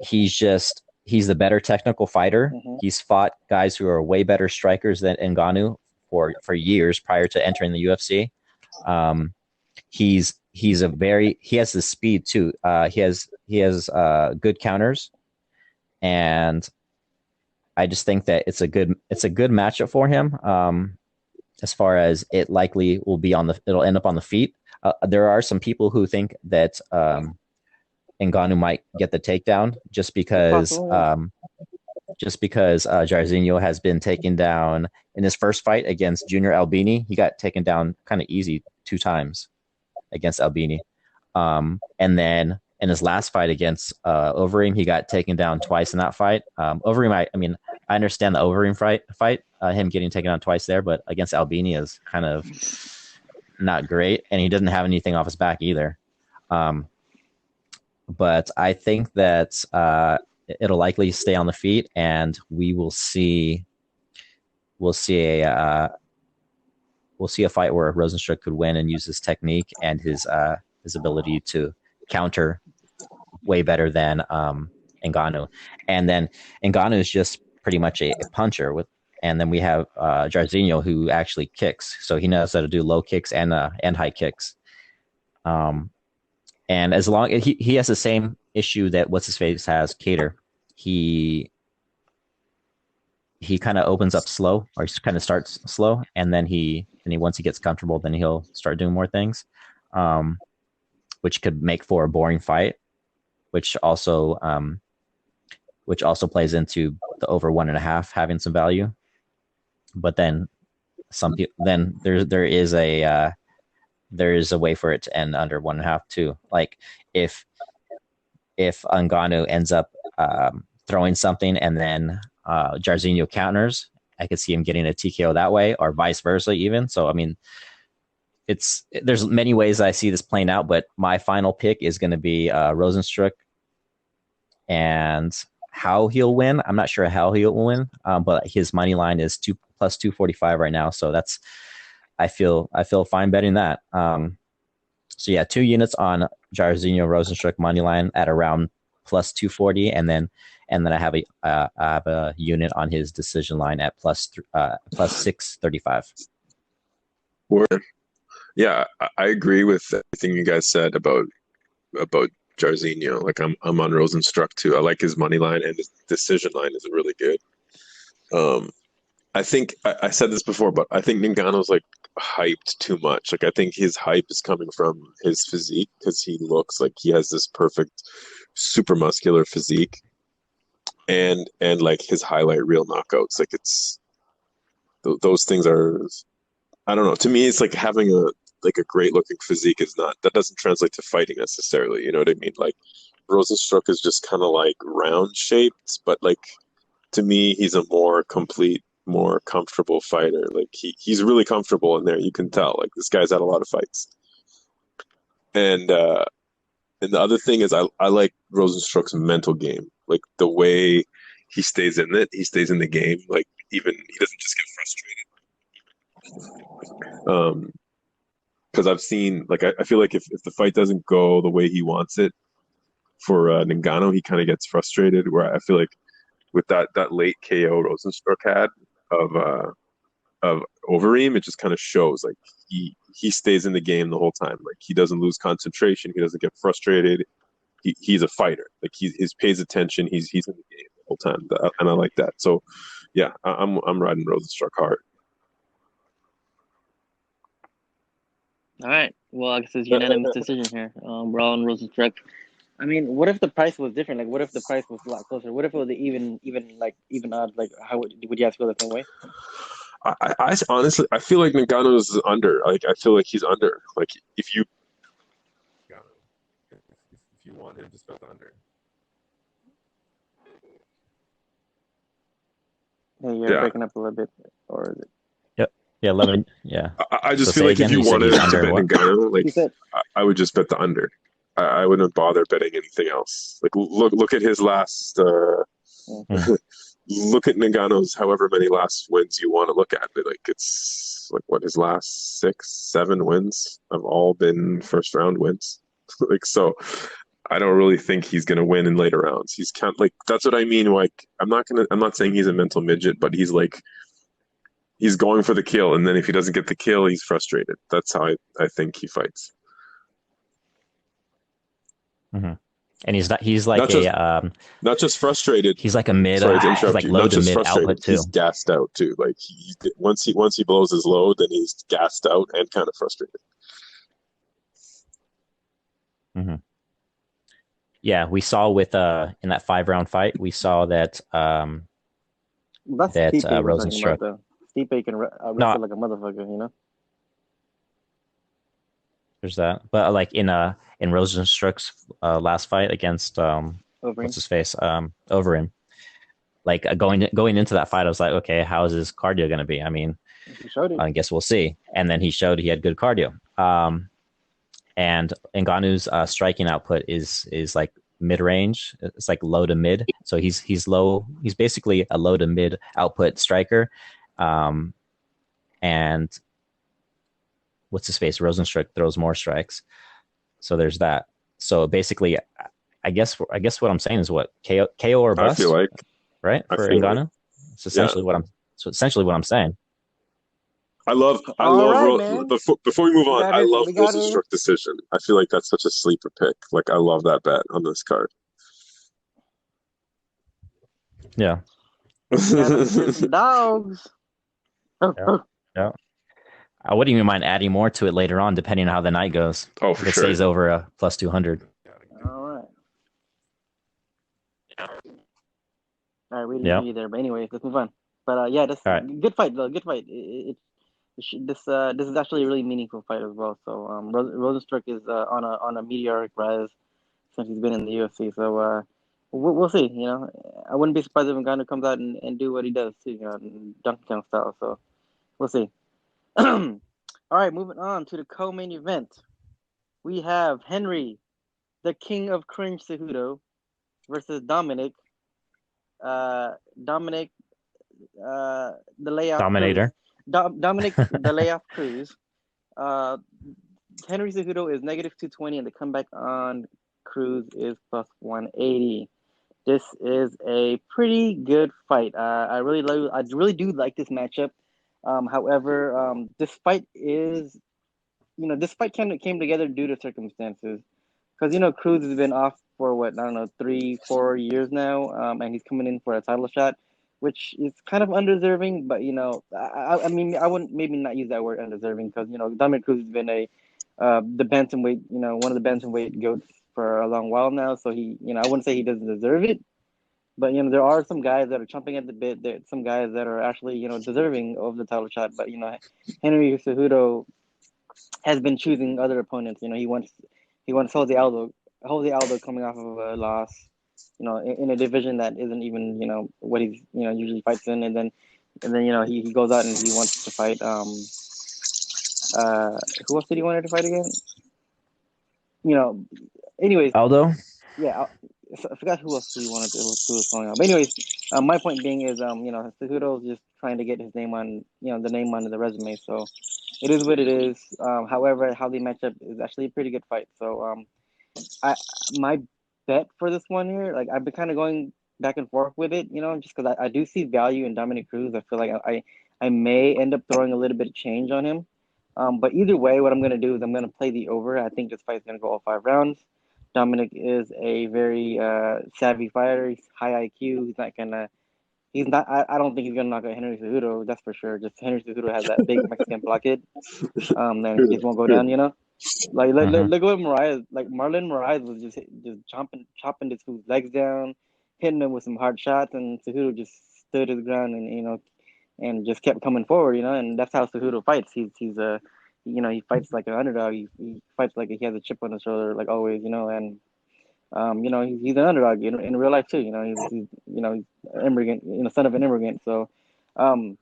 he's the better technical fighter. Mm-hmm. He's fought guys who are way better strikers than Ngannou for years prior to entering the UFC. He has the speed too. He has good counters, and I just think that it's a good matchup for him. As far as it likely will be it'll end up on the feet. There are some people who think that Ngannou might get the takedown just because Jairzinho has been taken down in his first fight against Junior Albini. He got taken down kind of easy 2 times against Albini. And then in his last fight against Overeem, he got taken down twice in that fight. Overeem, I understand the Overeem fight, him getting taken down twice there, but against Albini is kind of not great, and he doesn't have anything off his back either. But I think that it'll likely stay on the feet, and we'll see a fight where Rosenstruck could win and use his technique and his ability to counter way better than Ngannou. And then Ngannou is just pretty much a puncher and then we have Jairzinho, who actually kicks, so he knows how to do low kicks and high kicks. And as long as he has the same issue that what's his face has, Cater. He kind of opens up slow, or he kind of starts slow, and then once he gets comfortable, then he'll start doing more things, which could make for a boring fight, which also plays into the over 1.5 having some value. But then there is a way for it to end under 1.5 too. Like if Ngannou ends up throwing something and then Jairzinho counters, I could see him getting a TKO that way, or vice versa even. So I mean, there's many ways I see this playing out, but my final pick is going to be Rosenstruck. And how he'll win, I'm not sure how he'll win, but his money line is plus 245 right now, so I feel fine betting that. So yeah, 2 units on Jairzinho Rosenstruck money line at around plus 240, and then I have a unit on his decision line at plus 635. Yeah, I agree with everything you guys said about Jairzinho. Like I'm on Rosenstruck too. I like his money line, and his decision line is really good. I think I said this before, but I think Ngannou's like hyped too much. Like I think his hype is coming from his physique, because he looks like he has this perfect, super muscular physique, and like his highlight reel knockouts. Like those things are, I don't know. To me, it's like having a great looking physique that doesn't translate to fighting necessarily. You know what I mean? Like Rosenstruck is just kind of like round shaped, but like to me, he's a more complete, more comfortable fighter. Like he's really comfortable in there. You can tell. Like this guy's had a lot of fights. And the other thing is I like Rosenstruck's mental game. Like the way he stays in it, he stays in the game. Like even he doesn't just get frustrated. Because I've seen, like, I feel like if the fight doesn't go the way he wants it for Ngannou, he kind of gets frustrated. Where I feel like with that late KO Rosenstruck had of Overeem, it just kind of shows like he stays in the game the whole time. Like he doesn't lose concentration. He doesn't get frustrated. He's a fighter. Like he pays attention. He's in the game the whole time, and I like that. So yeah, I'm riding Rosenstruck hard. All right. Well, I guess it's unanimous decision here. We're all on Rosenstruck. I mean, what if the price was different? Like, what if the price was a lot closer? What if it was even odds? Like, how would you have to go the same way? I honestly, I feel like Ngannou is under. Like, I feel like he's under. Like, if him, just bet the under. Hey, you're breaking up a little bit, or is it? Yep. Yeah, 11. Yeah. I just So feel say like if again, you you said wanted he's to under bet what? Ngannou, like You said I would just bet the under. I wouldn't bother betting anything else. Like look at his last. Mm. Look at Ngannou's however many last wins you want to look at. But like it's like what his last 6, 7 wins have all been first round wins. Like so, I don't really think he's gonna win in later rounds. He's kind like that's what I mean. Like I'm not saying he's a mental midget, but he's like he's going for the kill, and then if he doesn't get the kill, he's frustrated. That's how I think he fights. Mm-hmm. And he's not. He's like Not just a. not just frustrated. He's like a mid. Sorry to He's interrupt like you. low Not to just mid frustrated. output He's too. gassed out too. Like once he blows his load, then he's gassed out and kind of frustrated. Mm-hmm. Yeah, we saw with in that 5-round fight, we saw that that's that Stipe we're talking Rosenstruck. about, though. Stipe can No, wrestle like a motherfucker, you know. there's that. But like in Rosenstruck's last fight against Over what's him. his face Overeem, like going into that fight, I was like, okay, how is his cardio going to be? I mean, He showed it. I guess we'll see. And then he showed he had good cardio. And Ngannou's striking output is like mid range. It's like low to mid. So he's low. He's basically a low to mid output striker. And what's his face? Rosenstruck throws more strikes. So there's that. So basically, I guess what I'm saying is what KO or I bust, feel like right? I For feel like Ngannou, it's essentially yeah. what I'm saying. I love right, man. before we move on, I love We got it. Rosenstruck decision. I feel like that's such a sleeper pick. Like I love that bet on this card. Yeah. Some dogs. Yeah. Yeah. I wouldn't even mind adding more to it later on, depending on how the night goes. Oh, if for it sure. stays over a plus 200. All right. All right, we didn't Yeah. hear you there, but anyway, let's move on. But yeah, this right. Good fight though. Good fight. This is actually a really meaningful fight as well. So Rosenstruck is on a meteoric rise since he's been in the UFC. So we'll see. You know, I wouldn't be surprised if Ngannou comes out and do what he does too. You know, Donkey Kong style. So we'll see. All right, moving on to the co-main event. We have Henry, the King of Cringe Cejudo, versus Dominic. Dominic, the layoff Dominator. Cruz. Dominic, the layoff Cruz. Henry Cejudo is negative 220, and the comeback on Cruz is plus 180. This is a pretty good fight. I really do like this matchup. However, this fight came together due to circumstances. Because Cruz has been off for what, I don't know, 3-4 years now, and he's coming in for a title shot, which is kind of undeserving. But I mean, I wouldn't maybe not use that word undeserving, because Dominic Cruz has been the bantamweight, one of the bantamweight goats for a long while now. So I wouldn't say he doesn't deserve it, but there are some guys that are chomping at the bit. There some guys that are actually deserving of the title shot. But Henry Cejudo has been choosing other opponents. He wants Jose Aldo coming off of a loss, in a division that isn't even what he's usually fights in, and then he goes out and he wants to fight who else did he want to fight again? Anyways, Aldo. Yeah, I forgot who else he wanted who was calling out. But anyways, my point being is Cejudo's just trying to get his name on the name on the resume. So it is what it is. However, how they match up is actually a pretty good fight. So my bet for this one here, like I've been kind of going back and forth with it, just because I do see value in Dominic Cruz. I feel like I may end up throwing a little bit of change on him. But either way, what I'm going to do is I'm going to play the over. I think this fight's going to go all 5 rounds. Dominic is a very savvy fighter. He's high IQ. He's not. I don't think he's gonna knock out Henry Cejudo. That's for sure. Just Henry Cejudo has that big Mexican blockade. Then he just won't go down. Like look at Moraes. Like Marlon Moraes was just chopping this fool's legs down, hitting him with some hard shots, and Cejudo just stood his ground and just kept coming forward. And that's how Cejudo fights. He's he fights like an underdog. He fights like he has a chip on his shoulder, like always. And He's an underdog in real life too. He's an immigrant, son of an immigrant. So, um,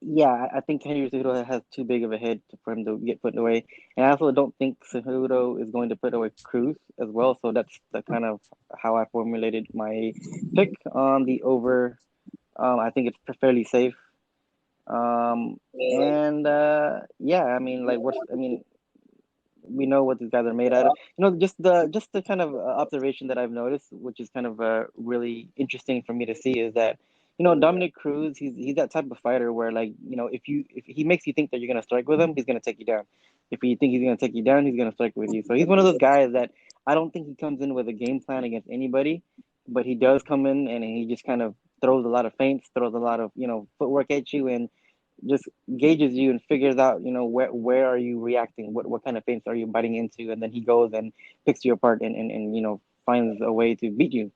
yeah, I think Henry Cejudo has too big of a head for him to get put away, and I also don't think Cejudo is going to put away Cruz as well. So that's the kind of how I formulated my pick on the over. I think it's fairly safe. And yeah, I mean, we know what these guys are made out of. Just the kind of observation that I've noticed, which is kind of really interesting for me to see, is that Dominic Cruz, he's that type of fighter where, like, if he makes you think that you're gonna strike with him, he's gonna take you down. If you think he's gonna take you down, he's gonna strike with you. So he's one of those guys that I don't think he comes in with a game plan against anybody, but he does come in and he just kind of throws a lot of feints, throws a lot of footwork at you, and just gauges you and figures out, where are you reacting, what kind of feints are you biting into, and then he goes and picks you apart and finds a way to beat you.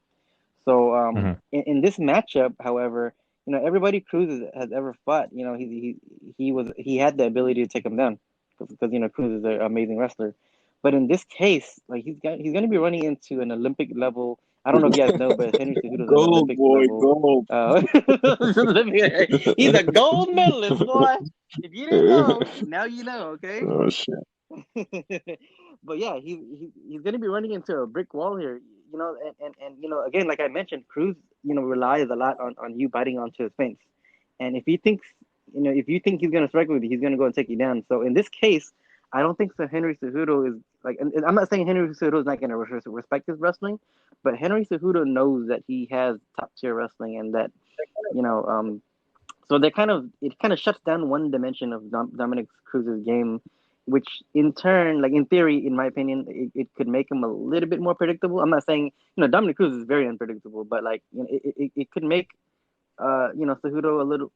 So Mm-hmm. in this matchup, however, everybody Cruz has ever fought, he had the ability to take him down because Cruz is an amazing wrestler. But in this case, like he's gonna be running into an Olympic level. I don't know if you guys know, but Henry Cejudo is an Gold, Olympic boy, level. gold. He's a gold medalist, boy. If you didn't know, now you know. Okay. Oh shit. But yeah, he's going to be running into a brick wall here, and again, like I mentioned, Cruz, relies a lot on you biting onto his fence, and if you think he's going to strike with you, he's going to go and take you down. So in this case, I don't think so. Henry Cejudo is like, and I'm not saying Henry Cejudo is not going to respect his wrestling, but Henry Cejudo knows that he has top tier wrestling, and that you know, so it kind of shuts down one dimension of Dominic Cruz's game, which in turn, like in theory, in my opinion, it could make him a little bit more predictable. I'm not saying Dominic Cruz is very unpredictable, but like it could make Cejudo a little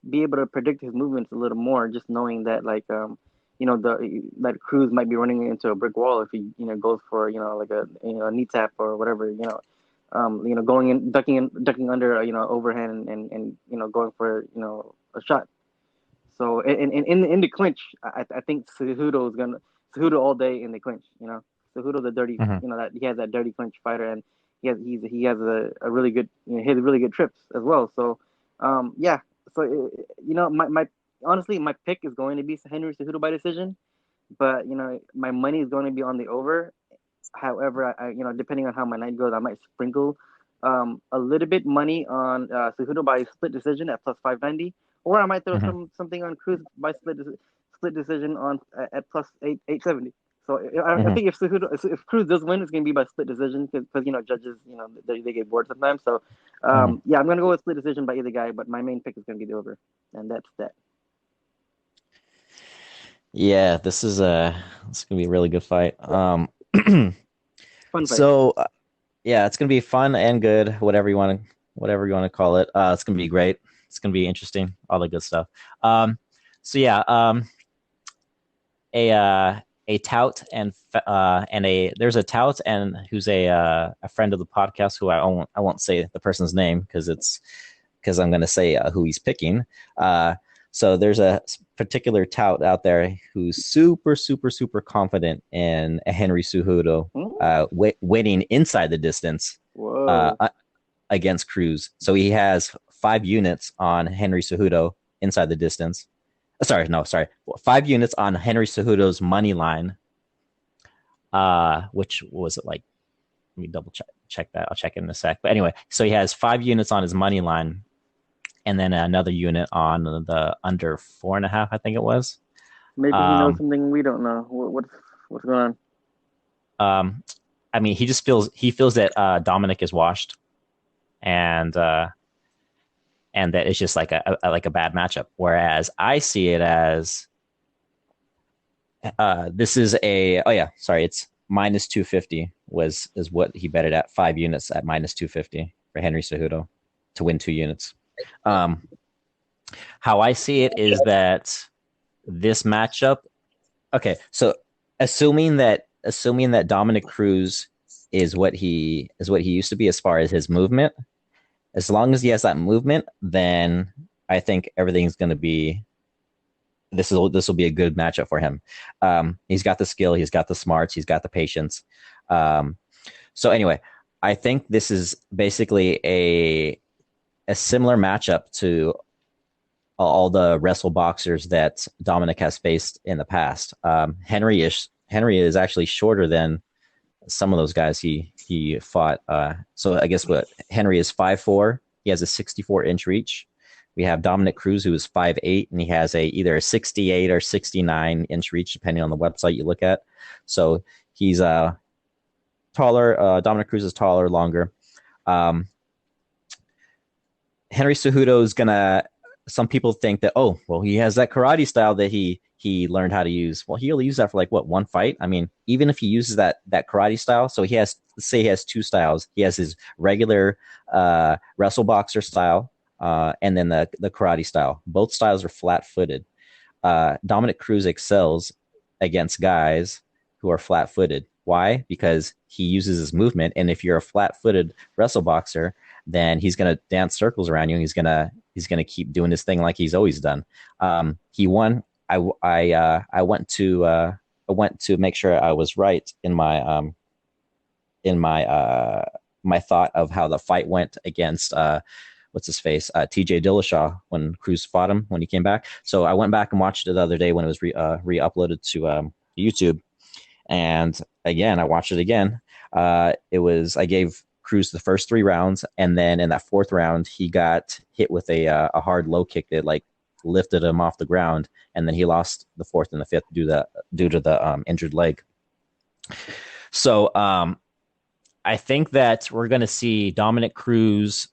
be able to predict his movements a little more, just knowing that like that Cruz might be running into a brick wall if he goes for like a knee tap or whatever going in, ducking under, overhand and going for, a shot. So in the clinch, I think Cejudo all day in the clinch. Cejudo's a dirty, Mm-hmm. that he has that dirty clinch fighter, and he has a really good, he has really good trips as well. So, yeah. So my honestly, my pick is going to be Henry Cejudo by decision, but my money is going to be on the over. However, depending on how my night goes, I might sprinkle a little bit money on Cejudo by split decision at plus 590, or I might throw Mm-hmm. something on Cruz by split decision on at plus 870. So I Mm-hmm. think if Cruz does win, it's gonna be by split decision because judges they get bored sometimes. So Mm-hmm. yeah, I'm gonna go with split decision by either guy, but my main pick is gonna be the over, and that's that. Yeah, this is gonna be a really good fight. Fun fight. So yeah, it's gonna be fun and good, whatever you want to call it. It's gonna be great. It's gonna be interesting, all the good stuff. So yeah, a tout and there's a tout and who's a friend of the podcast who I won't say the person's name because I'm gonna say who he's picking. So there's a particular tout out there who's super, super, super confident in Henry Cejudo winning inside the distance against Cruz. So he has 5 units on Henry Cejudo inside the distance. Sorry. 5 units on Henry Cejudo's money line. Which was it like? Let me double check that. I'll check it in a sec. But anyway, so he has 5 units on his money line, and then another unit on the under 4.5, I think it was. Maybe he knows something we don't know. What's going on? I mean, he feels that Dominic is washed, and that it's just like a bad matchup. Whereas I see it as this is it's minus 250 is what he betted at, 5 units at minus 250 for Henry Cejudo to win 2 units. How I see it is that this matchup. Okay, so assuming that Dominic Cruz is what he used to be as far as his movement, as long as he has that movement, then I think everything's going to be. This will be a good matchup for him. He's got the skill, he's got the smarts, he's got the patience. So anyway, I think this is basically a similar matchup to all the wrestle boxers that Dominic has faced in the past. Henry is actually shorter than some of those guys he fought. So I guess what Henry is 5'4". He has a 64-inch reach. We have Dominic Cruz, who is 5'8", and he has either a 68 or 69-inch reach, depending on the website you look at. So he's taller. Dominic Cruz is taller, longer. Henry Cejudo is gonna. Some people think that, oh, well, he has that karate style that he learned how to use. Well, he only used that for like what, one fight. I mean, even if he uses that karate style, so he has, let's say he has two styles. He has his regular wrestle boxer style, and then the karate style. Both styles are flat footed. Dominic Cruz excels against guys who are flat footed. Why? Because he uses his movement, and if you're a flat footed wrestle boxer, then he's gonna dance circles around you. And he's gonna keep doing his thing like he's always done. He won. I went to make sure I was right in my my thought of how the fight went against what's his face, TJ Dillashaw, when Cruz fought him when he came back. So I went back and watched it the other day when it was re-uploaded to YouTube. And again, I watched it again. I gave Cruz the first 3 rounds, and then in that 4th round, he got hit with a hard low kick that like lifted him off the ground, and then he lost the 4th and the 5th due to the injured leg. So I think that we're going to see Dominic Cruz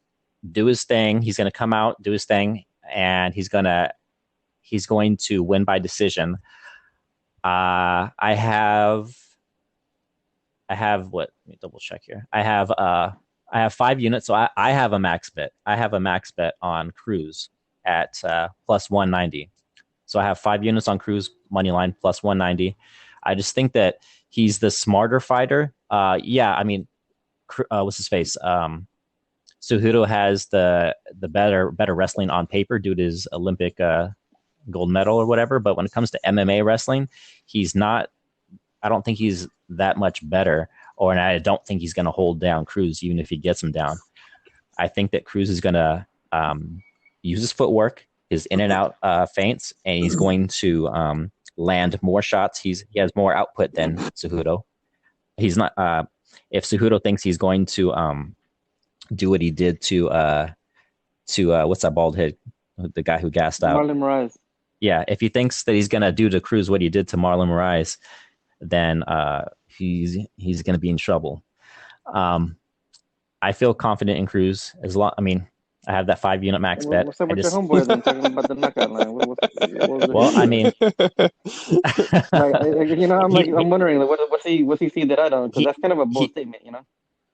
do his thing. He's going to come out, do his thing, and he's going to win by decision. I have what? Let me double check here. I have 5 units, so I have a max bet. I have a max bet on Cruz at plus 190. So I have 5 units on Cruz money line plus 190. I just think that he's the smarter fighter. Yeah, I mean, what's his face? Cejudo has the better wrestling on paper due to his Olympic gold medal or whatever. But when it comes to MMA wrestling, he's not. I don't think he's that much better, and I don't think he's going to hold down Cruz even if he gets him down. I think that Cruz is going to use his footwork, his in and out feints, and he's going to land more shots. He has more output than Cejudo. He's not. If Cejudo thinks he's going to do what he did to what's that bald head, the guy who gassed out, Marlon Moraes. Yeah, if he thinks that he's going to do to Cruz what he did to Marlon Moraes, then he's going to be in trouble. I feel confident in Cruz I mean, I have that 5 unit max bet. What's up with your homeboy then talking about the knockout line? Well, I mean, I'm wondering, like, what's he see that I don't? Because that's kind of a bold statement,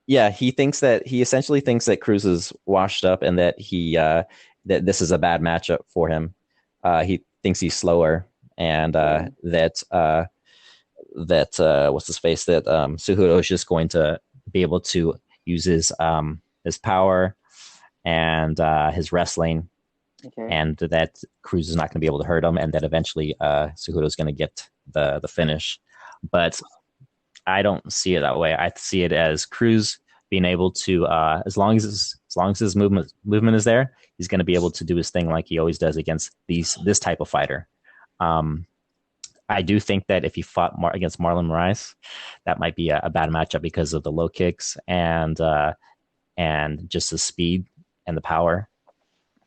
Yeah, he essentially thinks that Cruz is washed up and that that this is a bad matchup for him. He thinks he's slower, and that what's his face, that Cejudo is just going to be able to use his power and his wrestling, and that Cruz is not going to be able to hurt him, and that eventually Cejudo is going to get the finish. But I don't see it that way. I see it as Cruz being able to, as long as his movement is there, he's going to be able to do his thing like he always does against this type of fighter. I do think that if he fought against Marlon Moraes, that might be a bad matchup because of the low kicks and just the speed and the power.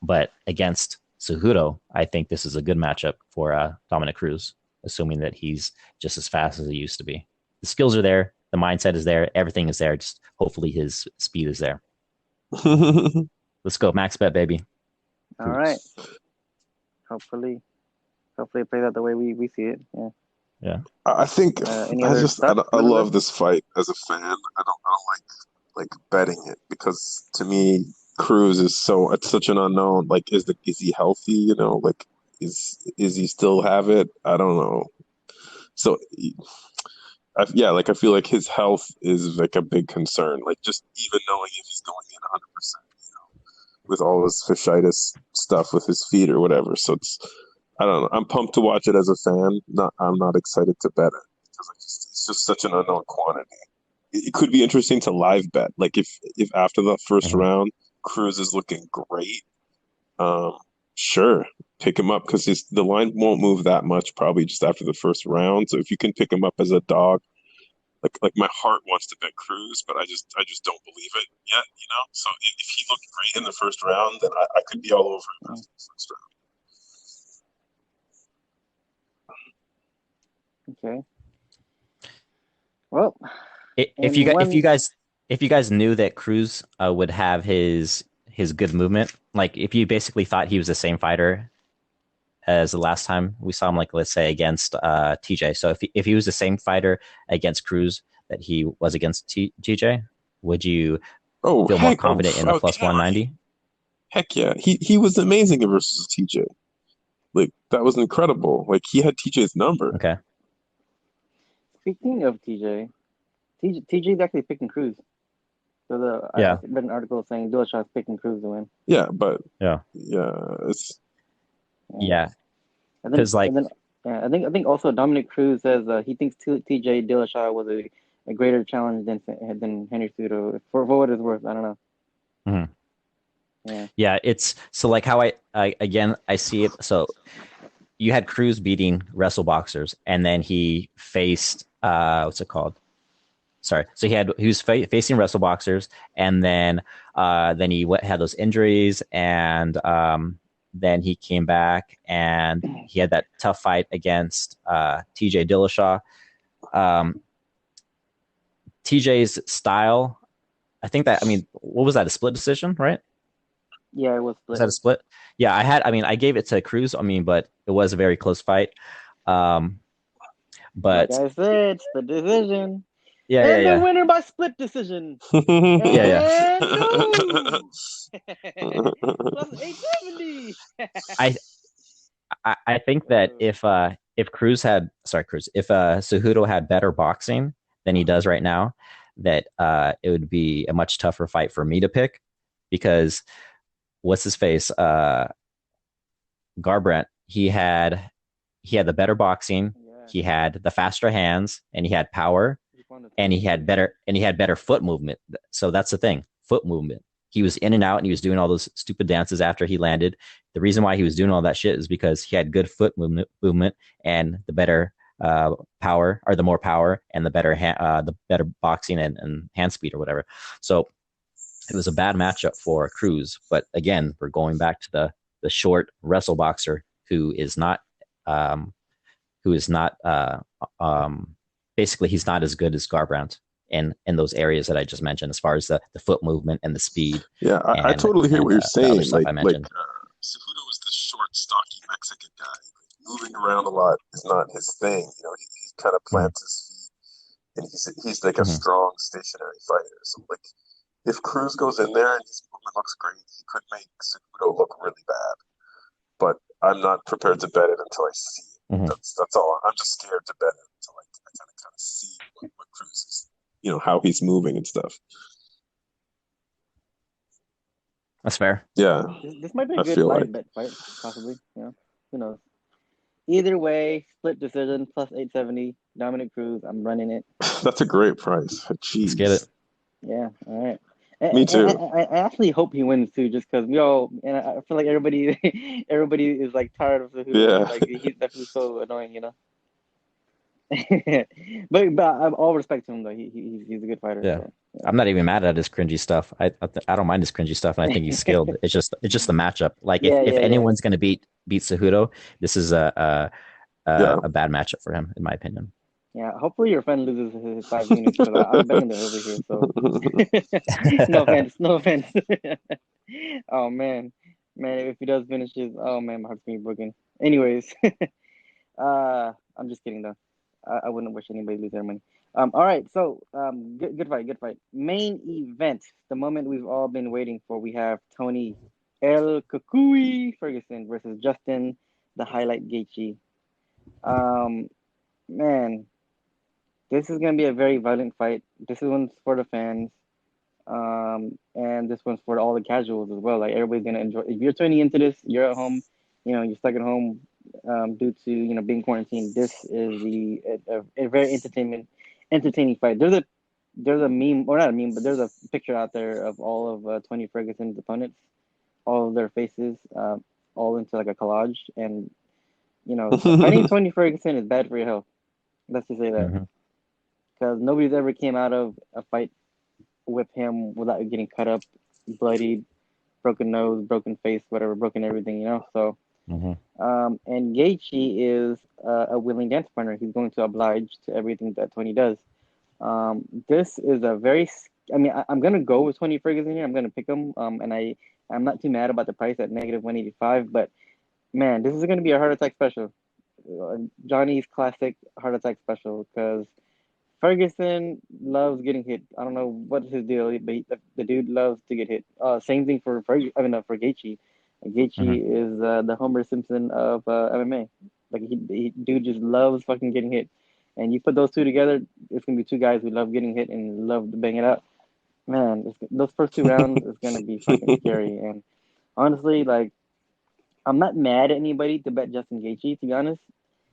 But against Cejudo, I think this is a good matchup for Dominic Cruz, assuming that he's just as fast as he used to be. The skills are there, the mindset is there, everything is there. Just hopefully his speed is there. Let's go, max bet, baby. All right. Hopefully it plays out the way we see it. Yeah. I think I love this fight as a fan. I don't like betting it, because to me Cruz is it's such an unknown. Like, is he healthy? Like, is he still have it? I don't know. So I feel like his health is like a big concern. Like, just even knowing if he's going in 100%, with all his fasciitis stuff with his feet or whatever. So I don't know. I'm pumped to watch it as a fan. I'm not excited to bet it, because it's just such an unknown quantity. it could be interesting to live bet. Like if after the first Mhm. round, Cruz is looking great, um, sure, pick him up because the line won't move that much probably just after the first round. So if you can pick him up as a dog, like my heart wants to bet Cruz, but I just don't believe it yet, you know. So if he looked great in the first round, then I could be all over him Mm, after the first okay. Well, If and one, you guys knew that Cruz would have his good movement, like if you basically thought he was the same fighter as the last time we saw him, like let's say against TJ. So if he was the same fighter against Cruz that he was against TJ, would you round. feel more confident in the plus Okay, 190? heck yeah, he was amazing versus TJ. Like that was incredible. Like he had TJ's number. Okay. speaking of TJ is actually picking Cruz. So I Yeah. read an article saying Dillashaw is picking Cruz to win. Yeah, but Yeah. yeah, it's Yeah. Yeah. And then Because like and then yeah, I think also Dominic Cruz says he thinks TJ Dillashaw was a greater challenge than Henry Cejudo for what it's worth. I don't know. mhm. Yeah. Yeah, it's so like how I again I see it. So you had Cruz beating wrestle boxers, and then he faced what's it called? Sorry. So he was facing wrestle boxers, and then he had those injuries, and then he came back and he had that tough fight against TJ Dillashaw. Um, TJ's style, I think that, I mean, what was that? A split decision, right? Yeah, it was Was split. that a split? Yeah, I mean, I gave it to Cruz. I mean, but it was a very close fight. Um, Like but I said, split decision. yeah, yeah, And the yeah, winner by split decision. yeah, yeah. And no. Plus 870. I I think that Uh, if Cruz had sorry Cruz if Cejudo had better boxing than he does right now, that it would be a much tougher fight for me to pick because what's his face Garbrandt he had the better boxing, yeah. he had the faster hands, and he had power, He won the and title too. he had better foot movement. So that's the thing, foot movement. He was in and out, and he was doing all those stupid dances after he landed. The reason why he was doing all that shit is because he had good foot movement and the better power, or the more power, and the better boxing and hand speed or whatever. So it was a bad matchup for Cruz. But again, we're going back to the short wrestle boxer um, who is not basically he's not as good as Garbrandt in those areas that I just mentioned, as far as the foot movement and the speed yeah, I and totally hear what you're the other saying. stuff I mentioned. Cejudo was this short, stocky Mexican guy. Moving around a lot is not his thing. You know, he kind of Mm-hmm. plants his feet, and he's like a Mm-hmm. strong, stationary fighter. So like, if Cruz goes in there and his movement looks great, he could make Cejudo look really bad. But I'm not prepared to bet it until I see it. Mm-hmm. That's all. I'm just scared to bet it until I kind of see what Cruz is, how he's moving and stuff. That's fair. Yeah, This might be a I good feel live like bet fight, possibly. Who knows? Either way, split decision plus 870. Dominic Cruz. I'm running it. that's a great price. Let's get it. Jeez. Yeah. All right. Me And too. I actually hope he wins too, just because we all and I feel like everybody is like tired of Cejudo. Yeah. Like he's definitely so annoying. But all respect to him though. He's a good fighter. Yeah. So I'm not even mad at his cringy stuff. I don't mind his cringy stuff, and I think he's skilled. It's just the matchup. Like yeah, if yeah, yeah, anyone's gonna beat Cejudo, this is Yeah. a bad matchup for him, in my opinion. yeah. Hopefully your friend loses his 5 units because I'm betting the over here. So no offense, no offense. Oh man, if he does finish his, oh man, my heart's being broken. Anyways, I'm just kidding though. I wouldn't wish anybody to lose their money. All right, so good fight, good fight. Main event, the moment we've all been waiting for. We have Tony El Kukui Ferguson versus Justin, the highlight Gaethje. Um, man, this is gonna be a very violent fight. This one's for the fans. And this one's for all the casuals as well. Like everybody's gonna enjoy. If you're tuning into this, you're at home. You're stuck at home due to being quarantined. This is a very entertaining fight. there's a meme, or not a meme, but there's a picture out there of all of Tony Ferguson's opponents, all of their faces, all into like a collage, and fighting Tony Ferguson is bad for your health. Let's just say that, Mm-hmm. because nobody's ever came out of a fight with him without getting cut up, bloodied, broken nose, broken face, whatever, broken everything, So, Mm-hmm. and Gaethje is a willing dance partner. He's going to oblige to everything that Tony does. This is a very, I'm gonna go with Tony Ferguson here. I'm gonna pick him. And I'm not too mad about the price at -185, but man, this is gonna be a heart attack special. Johnny's classic heart attack special, because Ferguson loves getting hit. I don't know what his deal, but the dude loves to get hit. Same thing for for Gaethje. Mm-hmm. Gaethje is the Homer Simpson of MMA. Like dude just loves fucking getting hit. And you put those two together, it's gonna be two guys who love getting hit and love to bang it out. Man, those first two rounds is gonna be fucking scary. And honestly, like, I'm not mad at anybody to bet Justin Gaethje, to be honest,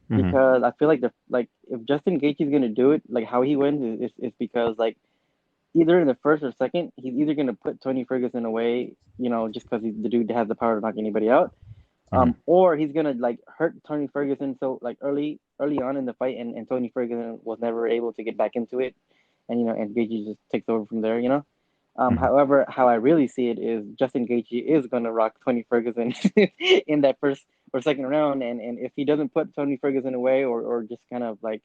Mm-hmm. because I feel like if Justin Gaethje's gonna do it, like how he wins is because, like, either in the first or second, he's either gonna put Tony Ferguson away, just because the dude has the power to knock anybody out, Mm-hmm. or he's gonna like hurt Tony Ferguson so like early on in the fight, and Tony Ferguson was never able to get back into it, and Gaethje just takes over from there. Mm-hmm. However, how I really see it is Justin Gaethje is gonna rock Tony Ferguson in that first or second round, and if he doesn't put Tony Ferguson away, or just kind of like,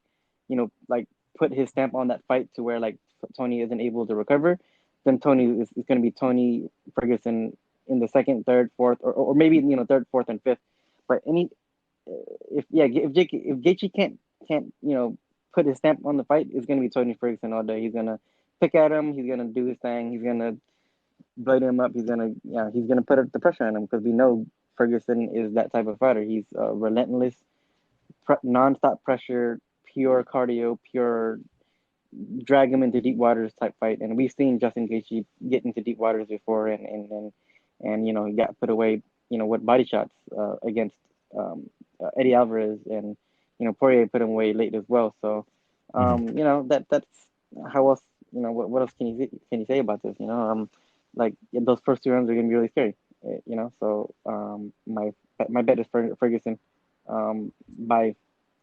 like put his stamp on that fight to where like Tony isn't able to recover, then Tony is going to be Tony Ferguson in the second, third, fourth, or maybe third, fourth, and fifth. But if Gaethje can't put his stamp on the fight, it's going to be Tony Ferguson all day. He's going to pick at him. He's going to do his thing. He's going to blade him up. He's gonna put the pressure on him, because we know Ferguson is that type of fighter. He's relentless, non-stop pressure, pure cardio, pure drag him into deep waters type fight. And we've seen Justin Gaethje get into deep waters before, and he got put away, with body shots against Eddie Alvarez, and Poirier put him away late as well. So, that's how else. What else can you say about this? Like, those first two rounds are gonna be really scary. So my bet is Ferguson, by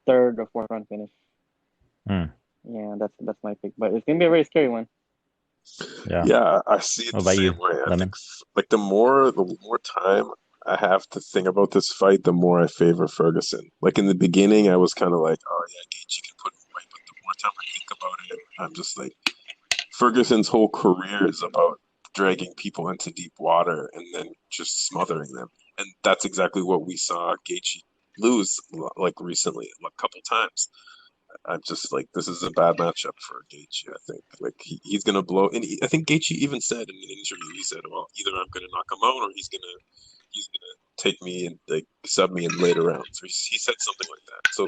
third or fourth round finish. Mm. Yeah, that's my pick, but it's gonna be a very scary one. Yeah. Yeah, I see it What the about you, same way. I Lemon? think like the more time I have to think about this fight, the more I favor Ferguson. Like in the beginning, I was kind of like, oh yeah, Gaethje can put him away, but the more time I think about it, I'm just like, Ferguson's whole career is about dragging people into deep water and then just smothering them, and that's exactly what we saw Gaethje lose like recently, a couple times. I'm just like, this is a bad matchup for Gaethje. I think like he's gonna blow, and I think Gaethje even said in an interview, he said, "Well, either I'm gonna knock him out, or he's gonna take me and like sub me in later rounds." Or he said something like that. So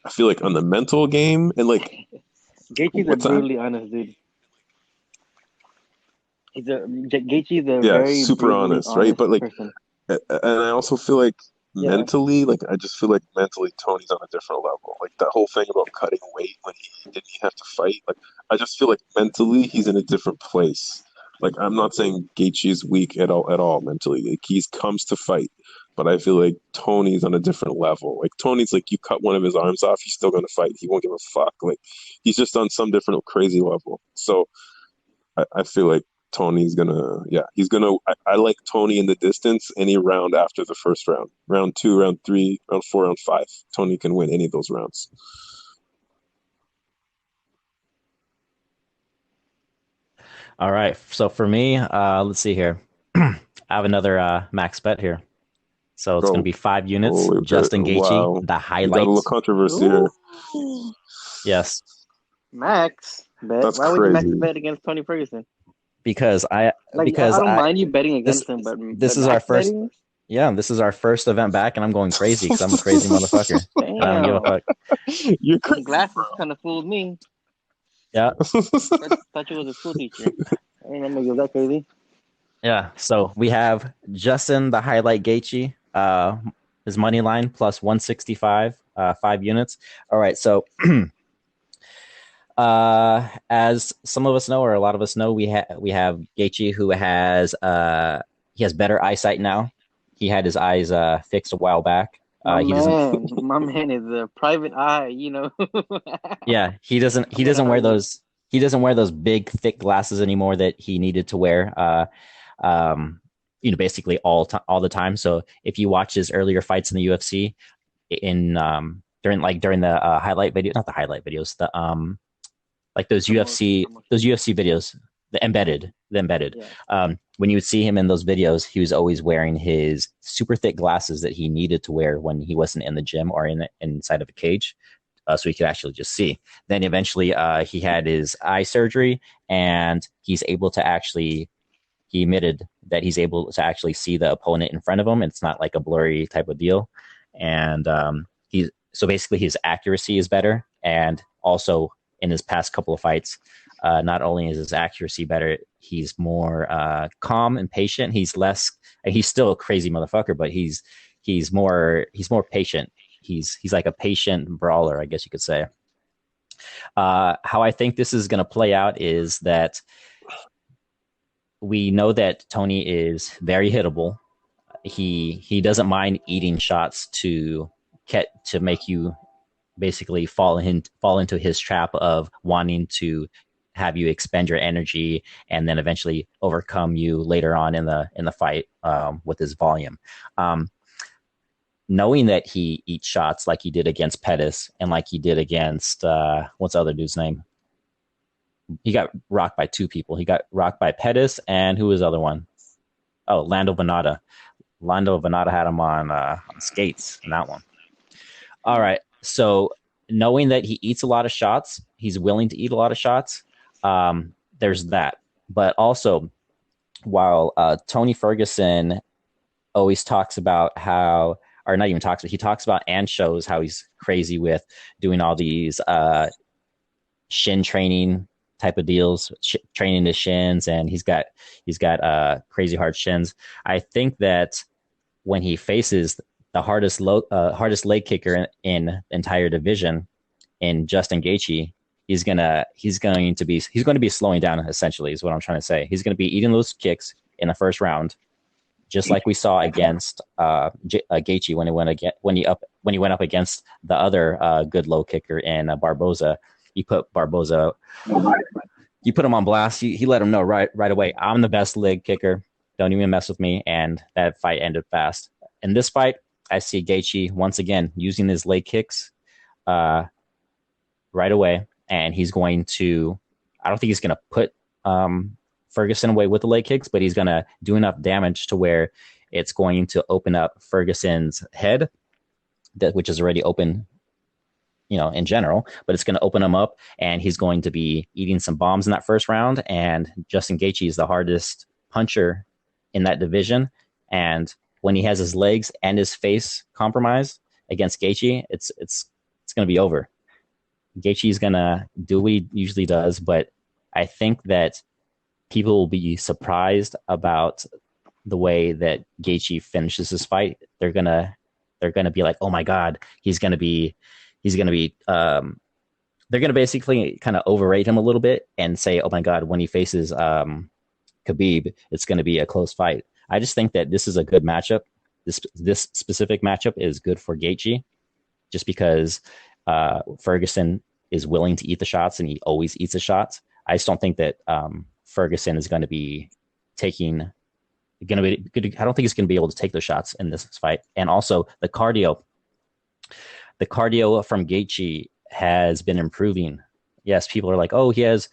I feel like on the mental game and like, Gaethje's a what's that? brutally honest dude. Gaethje's a Yeah, very super brutally honest, right? honest But like, person. and I also feel like Yeah, mentally, like I just feel like mentally Tony's on a different level. Like that whole thing about cutting weight when he didn't have to fight. Like I just feel like mentally he's in a different place. Like I'm not saying Gaethje's weak at all mentally. Like he comes to fight, but I feel like Tony's on a different level. Like Tony's like, you cut one of his arms off, he's still gonna fight. He won't give a fuck. Like he's just on some different crazy level. So I feel like Tony's gonna, yeah, he's gonna. I like Tony in the distance any round after the first round. Round two, round three, round four, round five. Tony can win any of those rounds. All right. So for me, let's see here. I have another max bet here. So it's going to Go. be 5 units. Holy bit. Justin Gaethje, Wow. the We got a little highlights. controversy here. Ooh, Yes, max bet. That's Why would you max crazy. bet against Tony Ferguson? because I Like, I because don't I mind you betting this against him, this but is our max first. betting? Yeah, this is our first event back, and I'm going crazy because I'm a crazy motherfucker, and I don't give a Damn, fuck. You're them crazy, glasses kind of fooled me. Yeah, Thought you was a school teacher. I didn't know you was that crazy. yeah. So we have Justin, the highlight Gaethje, his money line plus 165, 5 units. All right, so As some of us know, or a lot of us know, we have Gaethje, who has he has better eyesight now. He had his eyes fixed a while back. He doesn't. My man is a private eye, you know. Yeah, he doesn't. He I'm gonna doesn't wear hurt him. those. He doesn't wear those big, thick glasses anymore that he needed to wear. Um, basically all the time. So if you watch his earlier fights in the UFC, in during the highlight video, not the highlight videos, the like those UFC videos, the embedded. Yeah. When you would see him in those videos, he was always wearing his super thick glasses that he needed to wear when he wasn't in the gym or inside of a cage, so he could actually just see. Then eventually, he had his eye surgery, and he's able to actually. He admitted that he's able to actually see the opponent in front of him. It's not like a blurry type of deal, and he's so basically his accuracy is better, and also in his past couple of fights, not only is his accuracy better, he's more calm and patient. He's less. He's still a crazy motherfucker, but he's more patient. He's like a patient brawler, I guess you could say. How I think this is going to play out is that we know that Tony is very hittable. He doesn't mind eating shots to make you basically fall into his trap of wanting to have you expend your energy and then eventually overcome you later on in the fight with his volume. Knowing that he eats shots like he did against Pettis and like he did against what's the other dude's name? He got rocked by two people. He got rocked by Pettis and who was the other one? Oh, Lando Venata. Lando Venata had him on skates in that one. All right. So knowing that he eats a lot of shots, he's willing to eat a lot of shots. There's that. But also, while Tony Ferguson always talks about how, or not even talks, but he talks about and shows how he's crazy with doing all these shin training type of deals, training the shins, and he's got crazy hard shins. I think that when he faces the hardest leg kicker in the entire division in Justin Gaethje, he's going to be slowing down, essentially, is what I'm trying to say. He's going to be eating those kicks in the first round, just like we saw against Gaethje when he went up against the other good low kicker in Barboza. He put Barboza, you put him on blast. He let him know right away, I'm the best leg kicker. Don't even mess with me. And that fight ended fast. In this fight, I see Gaethje once again using his leg kicks right away, and he's going to. I don't think he's going to put Ferguson away with the leg kicks, but he's going to do enough damage to where it's going to open up Ferguson's head, which is already open, in general, but it's going to open him up, and he's going to be eating some bombs in that first round. And Justin Gaethje is the hardest puncher in that division, and when he has his legs and his face compromised against Gaethje, it's going to be over. Gaethje is going to do what he usually does, but I think that people will be surprised about the way that Gaethje finishes his fight. They're gonna be like, oh my God, they're gonna basically kind of overrate him a little bit and say, oh my God, when he faces Khabib, it's gonna be a close fight. I just think that this is a good matchup. This specific matchup is good for Gaethje, just because Ferguson is willing to eat the shots and he always eats the shots. I just don't think that Ferguson is going to be taking. I don't think he's going to be able to take those shots in this fight. And also the cardio from Gaethje has been improving. Yes, people are like, oh, he has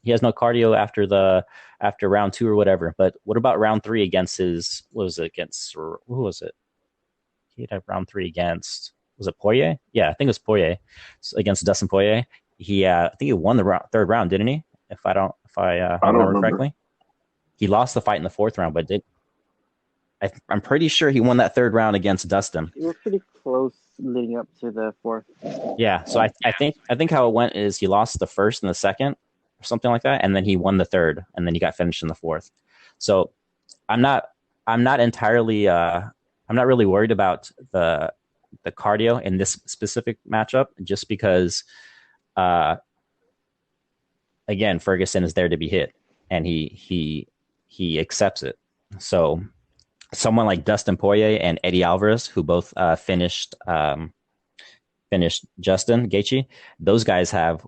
no cardio after round 2 or whatever. But what about round 3 against who was it? He had round 3 against, was it Poirier? Yeah, I think it was Poirier against Dustin Poirier. I think he won the third round, didn't he? If I remember correctly. He lost the fight in the 4th round, but I'm pretty sure he won that 3rd round against Dustin. It was pretty close leading up to the 4th. Yeah, so I think how it went is he lost the 1st and the 2nd or something like that, and then he won the 3rd, and then he got finished in the 4th. So I'm not entirely I'm not really worried about the cardio in this specific matchup, just because again, Ferguson is there to be hit, and he accepts it. So someone like Dustin Poirier and Eddie Alvarez, who both finished Justin Gaethje, those guys have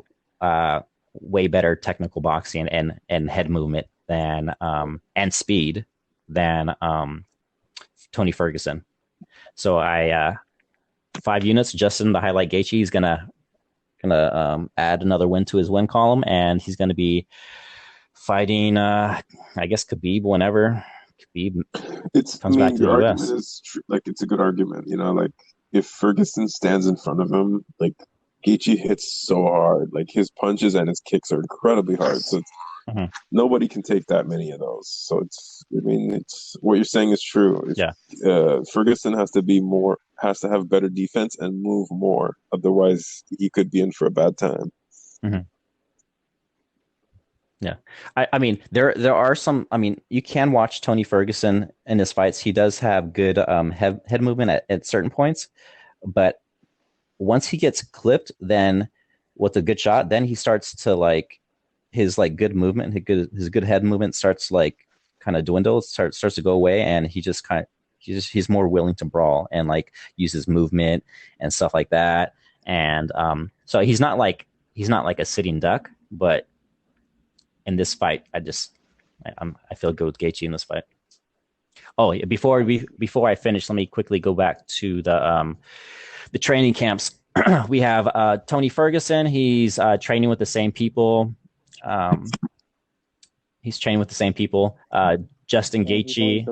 way better technical boxing and head movement than and speed than Tony Ferguson. So I 5 units. Justin, the highlight Gaethje, he's gonna add another win to his win column, and he's gonna be fighting I guess Khabib whenever Khabib comes back to the argument US. is like it's a good argument, like if Ferguson stands in front of him, like Gaethje hits so hard, like his punches and his kicks are incredibly hard. So nobody can take that many of those. So it's what you're saying is true. Yeah. Ferguson has to have better defense and move more. Otherwise, he could be in for a bad time. Mm-hmm. Yeah. I mean, there are some, I mean, you can watch Tony Ferguson in his fights. He does have good head movement at certain points, but once he gets clipped, then with a good shot, then he starts to like his like good movement, his good head movement starts like kind of dwindle, starts to go away, and he's more willing to brawl and like use his movement and stuff like that. And so he's not like a sitting duck, but in this fight, I feel good with Gaethje in this fight. Oh, before I finish, let me quickly go back to the training camps. We have Tony Ferguson. He's training with the same people. He's training with the same people. Justin Gaethje.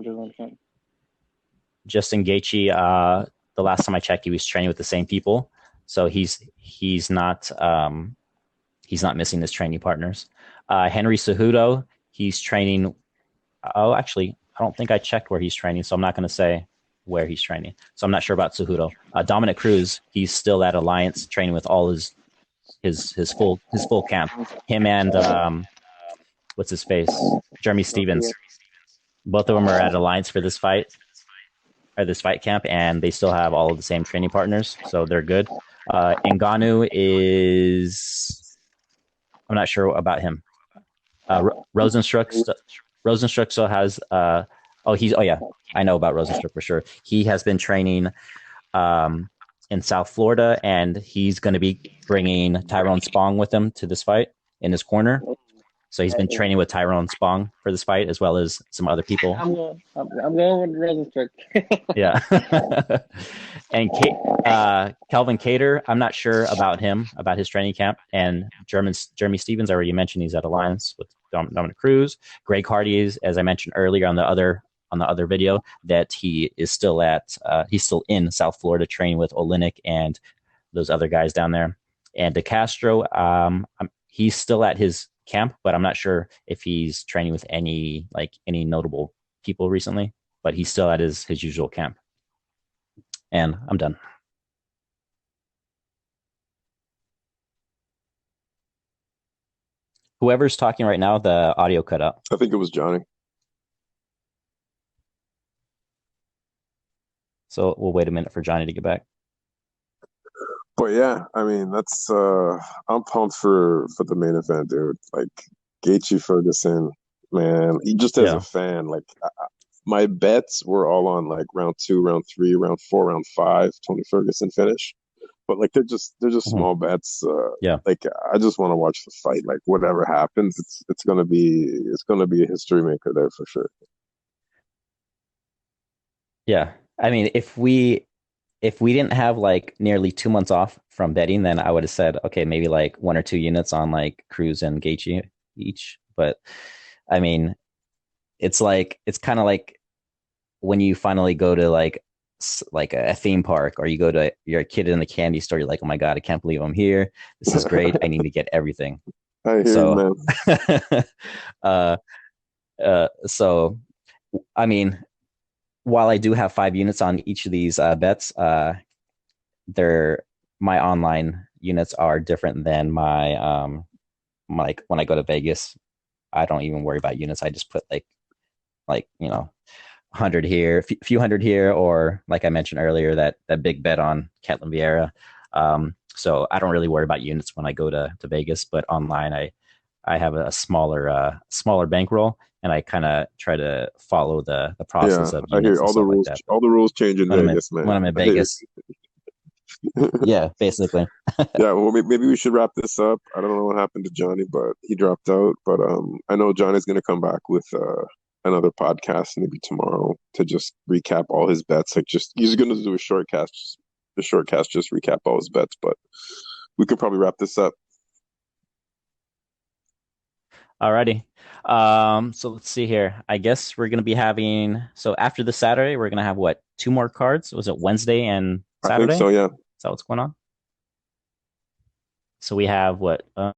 The last time I checked, he was training with the same people. So he's not missing his training partners. Henry Cejudo, he's training. Oh, actually, I don't think I checked where he's training, so I'm not going to say where he's training. So I'm not sure about Cejudo. Dominic Cruz, he's still at Alliance training with all his full camp. Him and what's his face, Jeremy Stevens. Both of them are at Alliance for this fight camp, and they still have all of the same training partners, so they're good. Ngannou is, I'm not sure about him. Rosenstruck still has. I know about Rosenstruck for sure. He has been training in South Florida, and he's going to be bringing Tyrone Spong with him to this fight in his corner. So he's been training with Tyrone Spong for this fight, as well as some other people. I'm going with Rosenstruck. Yeah. And Kelvin Cater, I'm not sure about him, about his training camp. And Jeremy Stevens, I already mentioned, he's at Alliance with Dominic Cruz. Greg Hardy is, as I mentioned earlier on the other video, that he is still he's still in South Florida training with Olynyk and those other guys down there. And DeCastro, he's still at his camp, but I'm not sure if he's training with any notable people recently, but he's still at his usual camp. And I'm done. Whoever's talking right now, the audio cut out. I think it was Johnny. So we'll wait a minute for Johnny to get back. But yeah, I mean, that's I'm pumped for the main event, dude. Like Gaethje Ferguson, man. Just as a fan, like my bets were all on like round 2, round 3, round 4, round 5, Tony Ferguson finish. But like they're just small bets. Like I just want to watch the fight. Like whatever happens, it's gonna be a history maker there for sure. Yeah, I mean, if we didn't have like nearly 2 months off from betting, then I would have said, okay, maybe like 1 or 2 units on like Cruz and Gaethje each. But I mean, it's kind of like when you finally go to like a theme park, or you're a kid in the candy store. You're like, oh my God, I can't believe I'm here. This is great. I need to get everything. I hear you, man. So, I mean, while I do have 5 units on each of these bets, my online units are different than my like when I go to Vegas. I don't even worry about units. I just put like 100 here, a few hundred here, or like I mentioned earlier, that big bet on Ketlin Vieira. So I don't really worry about units when I go to Vegas, but online I have a smaller bankroll, and I kind of try to follow the process Yeah, of I units hear and stuff like that. But all the rules change in Vegas, when man. I'm in I hear Vegas, yeah, basically. Yeah, well, maybe we should wrap this up. I don't know what happened to Johnny, but he dropped out. But I know Johnny's gonna come back with another podcast maybe tomorrow to just recap all his bets. Like, just he's gonna do a short cast, just recap all his bets. But we could probably wrap this up. Alrighty. So let's see here. I guess we're gonna be having so after the Saturday, we're gonna have what, two more cards? Was it Wednesday and I think Saturday? so. Yeah. Is that what's going on? So we have what?